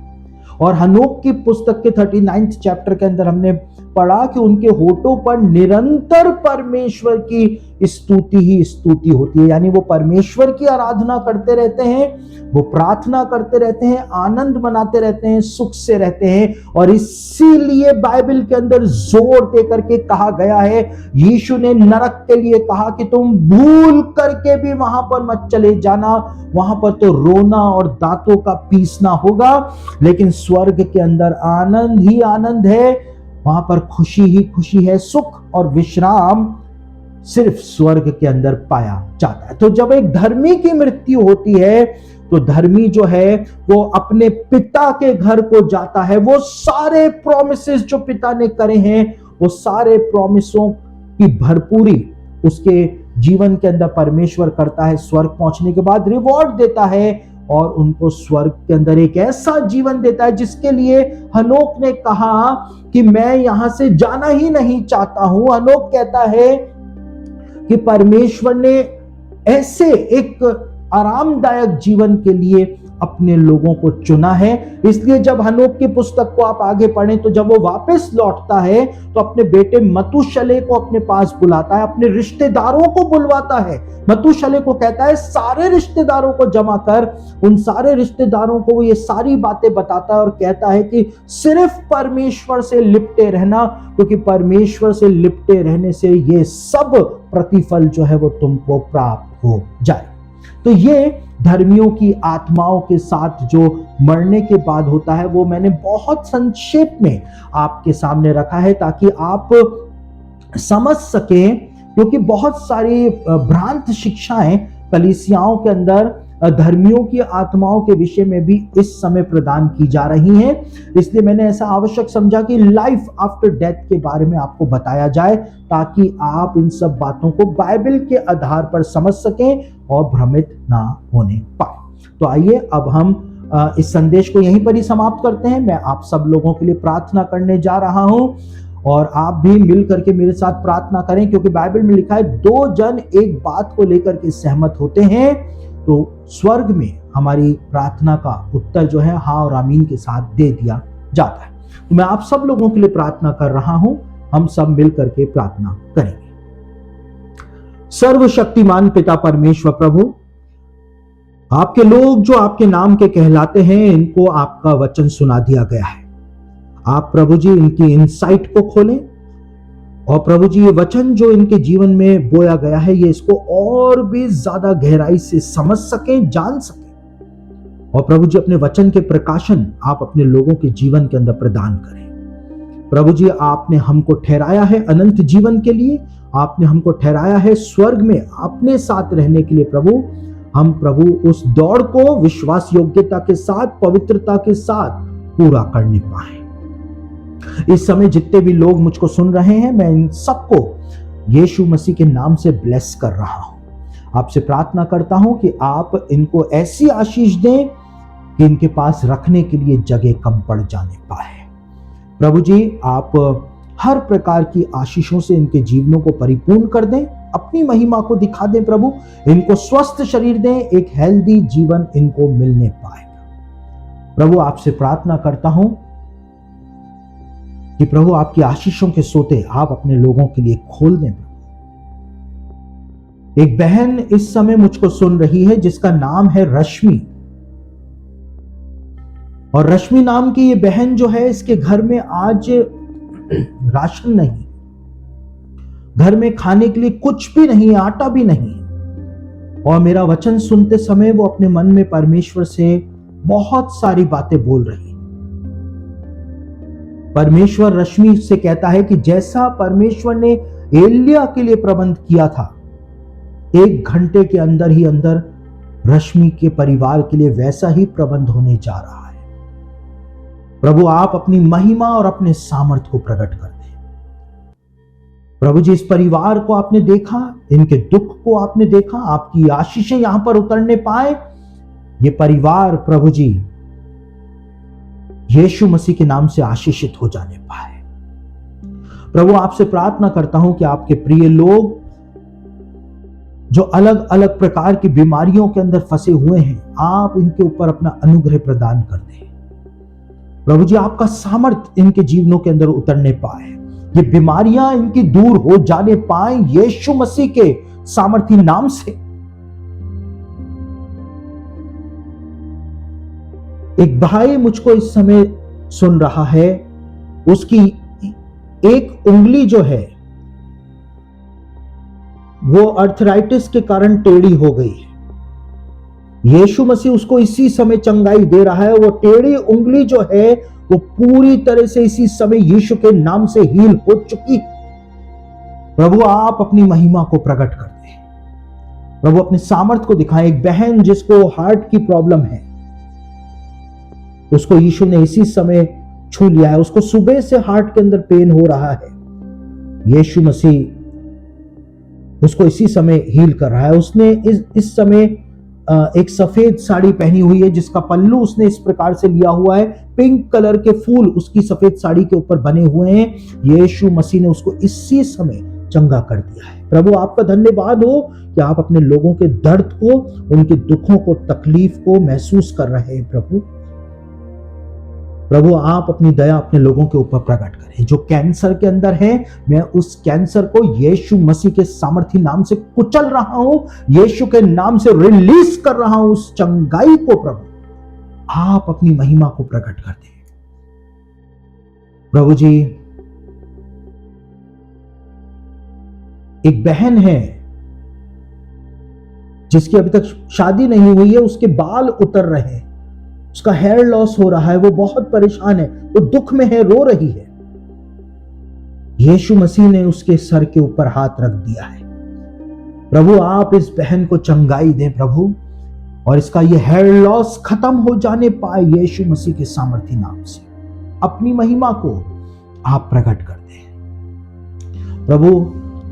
और हनोक की पुस्तक के 39 चैप्टर के अंदर हमने पढ़ा कि उनके होठों पर निरंतर परमेश्वर की स्तुति ही स्तुति होती है, यानी वो परमेश्वर की आराधना करते रहते हैं, वो प्रार्थना करते रहते हैं, आनंद मनाते रहते हैं, सुख से रहते हैं। और इसीलिए बाइबल के अंदर जोर दे करके कहा गया है, यीशु ने नरक के लिए कहा कि तुम भूल करके भी वहां पर मत चले जाना, वहां पर तो रोना और दांतों का पीसना होगा, लेकिन स्वर्ग के अंदर आनंद ही आनंद है, वहां पर खुशी ही खुशी है, सुख और विश्राम सिर्फ स्वर्ग के अंदर पाया जाता है। तो जब एक धर्मी की मृत्यु होती है तो धर्मी जो है वो अपने पिता के घर को जाता है, वो सारे प्रॉमिसेस जो पिता ने करे हैं वो सारे प्रॉमिसों की भरपूरी उसके जीवन के अंदर परमेश्वर करता है। स्वर्ग पहुंचने के बाद रिवॉर्ड देता है और उनको स्वर्ग के अंदर एक ऐसा जीवन देता है जिसके लिए हनोक ने कहा कि मैं यहां से जाना ही नहीं चाहता हूं। हनोक कहता है कि परमेश्वर ने ऐसे एक आरामदायक जीवन के लिए अपने लोगों को चुना है। इसलिए जब हनोक की पुस्तक को आप आगे पढ़ें तो जब वो वापस लौटता है तो अपने बेटे मतुशले को अपने पास बुलाता है, अपने रिश्तेदारों को बुलवाता है। मतुशले को कहता है सारे रिश्तेदारों को जमा कर, उन सारे रिश्तेदारों को वो ये सारी बातें बताता है और कहता है कि सिर्फ परमेश्वर से लिपटे रहना, क्योंकि परमेश्वर से लिपटे रहने से ये सब प्रतिफल जो है वो तुमको प्राप्त हो जाए। तो ये धर्मियों की आत्माओं के साथ जो मरने के बाद होता है वो मैंने बहुत संक्षेप में आपके सामने रखा है ताकि आप समझ सकें, क्योंकि बहुत सारी भ्रांत शिक्षाएं कलीसियाओं के अंदर धर्मियों की आत्माओं के विषय में भी इस समय प्रदान की जा रही हैं। इसलिए मैंने ऐसा आवश्यक समझा कि लाइफ आफ्टर डेथ के बारे में आपको बताया जाए ताकि आप इन सब बातों को बाइबल के आधार पर समझ सकें और भ्रमित ना होने पाए। तो आइए अब हम इस संदेश को यहीं पर ही समाप्त करते हैं। मैं आप सब लोगों के लिए प्रार्थना करने जा रहा हूं और आप भी मिल करके मेरे साथ प्रार्थना करें, क्योंकि बाइबल में लिखा है 2 जन एक बात को लेकर के सहमत होते हैं तो स्वर्ग में हमारी प्रार्थना का उत्तर जो है हाँ और आमीन के साथ दे दिया जाता है। तो मैं आप सब लोगों के लिए प्रार्थना कर रहा हूं, हम सब मिल करके प्रार्थना करेंगे। सर्वशक्तिमान पिता परमेश्वर प्रभु, आपके लोग जो आपके नाम के कहलाते हैं, इनको आपका वचन सुना दिया गया है। आप प्रभु जी इनकी इनसाइट को खोलें और प्रभु जी ये वचन जो इनके जीवन में बोया गया है, ये इसको और भी ज्यादा गहराई से समझ सकें, जान सकें। और प्रभु जी अपने वचन के प्रकाशन आप अपने लोगों के जीवन के अंदर प्रदान करें। प्रभु जी आपने हमको ठहराया है अनंत जीवन के लिए, आपने हमको ठहराया है स्वर्ग में अपने साथ रहने के लिए। प्रभु हम प्रभु उस दौड़ को विश्वास योग्यता के साथ, पवित्रता के साथ पूरा करने पाए। इस समय जितने भी लोग मुझको सुन रहे हैं, मैं इन सबको यीशु मसीह के नाम से ब्लेस कर रहा हूं। आपसे प्रार्थना करता हूं कि आप इनको ऐसी आशीष दें कि इनके पास रखने के लिए जगह कम पड़ जाने पाए। प्रभु जी आप हर प्रकार की आशीषों से इनके जीवनों को परिपूर्ण कर दें, अपनी महिमा को दिखा दें। प्रभु इनको स्वस्थ शरीर दें, एक हेल्दी जीवन इनको मिलने पाएगा। प्रभु आपसे प्रार्थना करता हूं कि प्रभु आपकी आशीषों के सोते आप अपने लोगों के लिए खोल दें। एक बहन इस समय मुझको सुन रही है जिसका नाम है रश्मि, और रश्मि नाम की ये बहन जो है, इसके घर में आज राशन नहीं, घर में खाने के लिए कुछ भी नहीं, आटा भी नहीं। और मेरा वचन सुनते समय वो अपने मन में परमेश्वर से बहुत सारी बातें बोल रही। परमेश्वर रश्मि से कहता है कि जैसा परमेश्वर ने एलिया के लिए प्रबंध किया था, 1 घंटे के अंदर ही अंदर रश्मि के परिवार के लिए वैसा ही प्रबंध होने जा रहा है। प्रभु आप अपनी महिमा और अपने सामर्थ को प्रकट कर दें। प्रभु जी इस परिवार को आपने देखा, इनके दुख को आपने देखा, आपकी आशीषें यहां पर उतरने पाए। ये परिवार प्रभु जी यीशु मसीह के नाम से आशीषित हो जाने पाए। प्रभु आपसे प्रार्थना करता हूं कि आपके प्रिय लोग जो अलग अलग प्रकार की बीमारियों के अंदर फंसे हुए हैं, आप इनके ऊपर अपना अनुग्रह प्रदान कर दें। प्रभु जी आपका सामर्थ इनके जीवनों के अंदर उतरने पाए, ये बीमारियां इनकी दूर हो जाने पाए यीशु मसीह के सामर्थी नाम से। एक भाई मुझको इस समय सुन रहा है, उसकी एक उंगली जो है वो अर्थराइटिस के कारण टेढ़ी हो गई है। यीशु मसीह उसको इसी समय चंगाई दे रहा है। वो टेढ़ी उंगली जो है वो पूरी तरह से इसी समय यीशु के नाम से हील हो चुकी। प्रभु आप अपनी महिमा को प्रकट कर दें। प्रभु अपने सामर्थ को दिखाएं। एक बहन जिसको हार्ट की प्रॉब्लम है, उसको यीशु ने इसी समय छू लिया है। उसको सुबह से हार्ट के अंदर पेन हो रहा है, यीशु मसीह उसको इसी समय हील कर रहा है। उसने इस समय एक सफेद साड़ी पहनी हुई है जिसका पल्लू उसने इस प्रकार से लिया हुआ है। पिंक कलर के फूल उसकी सफेद साड़ी के ऊपर बने हुए हैं। यीशु मसीह ने उसको इसी समय चंगा कर दिया है। प्रभु आपका धन्यवाद हो कि आप अपने लोगों के दर्द को, उनके दुखों को, तकलीफ को महसूस कर रहे हैं। प्रभु आप अपनी दया अपने लोगों के ऊपर प्रकट करें। जो कैंसर के अंदर है, मैं उस कैंसर को यीशु मसीह के सामर्थी नाम से कुचल रहा हूं, यीशु के नाम से रिलीज कर रहा हूं उस चंगाई को। प्रभु आप अपनी महिमा को प्रकट कर दें। प्रभु जी एक बहन है जिसकी अभी तक शादी नहीं हुई है, उसके बाल उतर रहे हैं, उसका हेयर लॉस हो रहा है, वो बहुत परेशान है, वो दुख में है, रो रही है। यीशु मसीह ने उसके सर के ऊपर हाथ रख दिया है। प्रभु आप इस बहन को चंगाई दें प्रभु, और इसका ये हेयर लॉस खत्म हो जाने पाए यीशु मसीह के सामर्थी नाम से। अपनी महिमा को आप प्रकट कर दें प्रभु,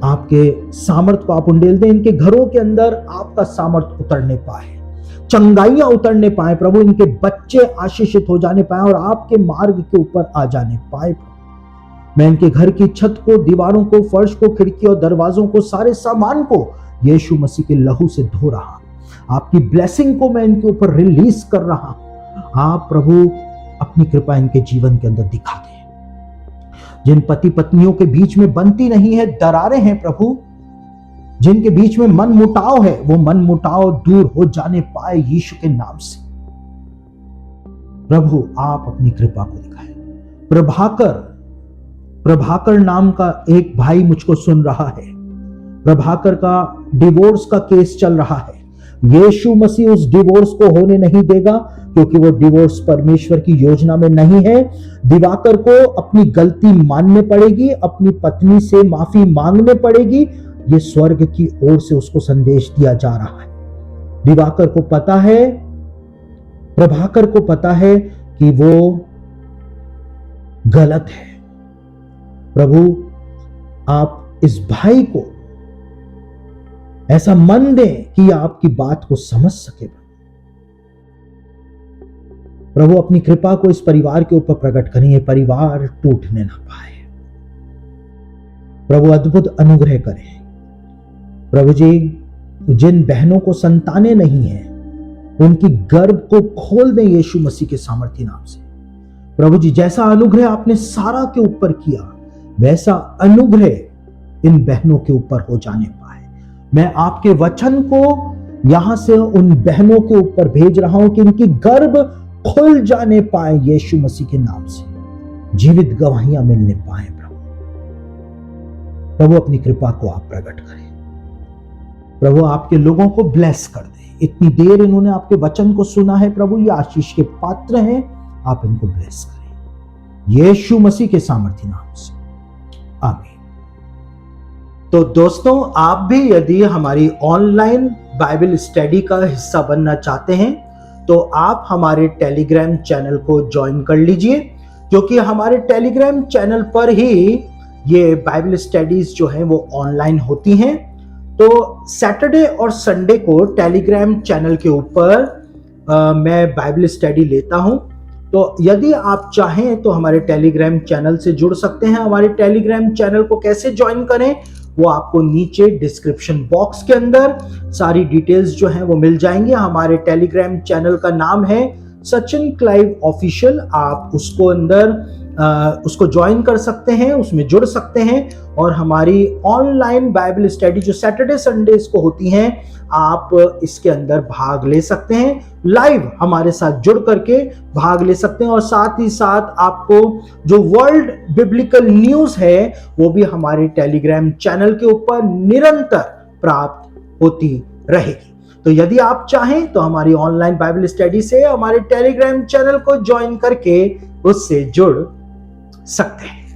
आपके सामर्थ को आप उंडेल दें। इनके घरों के अंदर आपका सामर्थ उतरने पाए, चंगाइयां उतरने पाए प्रभु, इनके बच्चे आशीषित हो जाने पाए और आपके मार्ग के ऊपर आ जाने पाए। मैं इनके घर की छत को, दीवारों को, फर्श को, खिड़की और दरवाजों को, सारे सामान को यीशु मसीह के लहू से धो रहा। आपकी ब्लेसिंग को मैं इनके ऊपर रिलीज कर रहा हूं। आप प्रभु अपनी कृपा इनके जीवन के अंदर दिखा दें। जिन पति पत्नियों के बीच में बनती नहीं है, दरारें हैं प्रभु, जिनके बीच में मन मुटाव है, वो मन मुटाव दूर हो जाने पाए यीशु के नाम से। प्रभु आप अपनी कृपा को दिखाएं। प्रभाकर नाम का एक भाई मुझको सुन रहा है। प्रभाकर का डिवोर्स का केस चल रहा है। यीशु मसीह उस डिवोर्स को होने नहीं देगा, क्योंकि वो डिवोर्स परमेश्वर की योजना में नहीं है। दिवाकर को अपनी गलती मानने पड़ेगी, अपनी पत्नी से माफी मांगने पड़ेगी। ये स्वर्ग की ओर से उसको संदेश दिया जा रहा है। दिवाकर को पता है, प्रभाकर को पता है कि वो गलत है। प्रभु आप इस भाई को ऐसा मन दें कि आपकी बात को समझ सके। प्रभु अपनी कृपा को इस परिवार के ऊपर प्रकट करें, ये परिवार टूटने ना पाए। प्रभु अद्भुत अनुग्रह करें। प्रभु जी, जिन बहनों को संतानें नहीं है, उनकी गर्भ को खोल दें यीशु मसीह के सामर्थी नाम से। प्रभु जी, जैसा अनुग्रह आपने सारा के ऊपर किया, वैसा अनुग्रह इन बहनों के ऊपर हो जाने पाए। मैं आपके वचन को यहां से उन बहनों के ऊपर भेज रहा हूं कि इनकी गर्भ खुल जाने पाए यीशु मसीह के नाम से, जीवित गवाहियां मिलने पाए। प्रभु अपनी कृपा को आप प्रकट करें। प्रभु आपके लोगों को ब्लेस कर दें। इतनी देर इन्होंने आपके वचन को सुना है प्रभु, ये आशीष के पात्र हैं। आप इनको ब्लेस करें यीशु मसीह के सामर्थी नाम से, आमीन। तो दोस्तों, आप भी यदि हमारी ऑनलाइन बाइबल स्टडी का हिस्सा बनना चाहते हैं तो आप हमारे टेलीग्राम चैनल को ज्वाइन कर लीजिए, क्योंकि हमारे टेलीग्राम चैनल पर ही ये बाइबल स्टडीज जो हैं वो ऑनलाइन होती हैं। तो सैटरडे और संडे को टेलीग्राम चैनल के ऊपर मैं बाइबल स्टडी लेता हूं। तो यदि आप चाहें तो हमारे टेलीग्राम चैनल से जुड़ सकते हैं। हमारे टेलीग्राम चैनल को कैसे ज्वाइन करें, वो आपको नीचे डिस्क्रिप्शन बॉक्स के अंदर सारी डिटेल्स जो हैं वो मिल जाएंगे। हमारे टेलीग्राम चैनल का नाम है सचिन क्लाइव ऑफिशियल। आप उसको ज्वाइन कर सकते हैं, उसमें जुड़ सकते हैं, और हमारी ऑनलाइन बाइबल स्टडी जो सैटरडे संडेज को होती हैं, आप इसके अंदर भाग ले सकते हैं। लाइव हमारे साथ जुड़ करके भाग ले सकते हैं, और साथ ही साथ आपको जो वर्ल्ड बिब्लिकल न्यूज है वो भी हमारे टेलीग्राम चैनल के ऊपर निरंतर प्राप्त होती रहेगी। तो यदि आप चाहें तो हमारी ऑनलाइन बाइबल स्टडी से हमारे टेलीग्राम चैनल को ज्वाइन करके उससे जुड़ सकते हैं।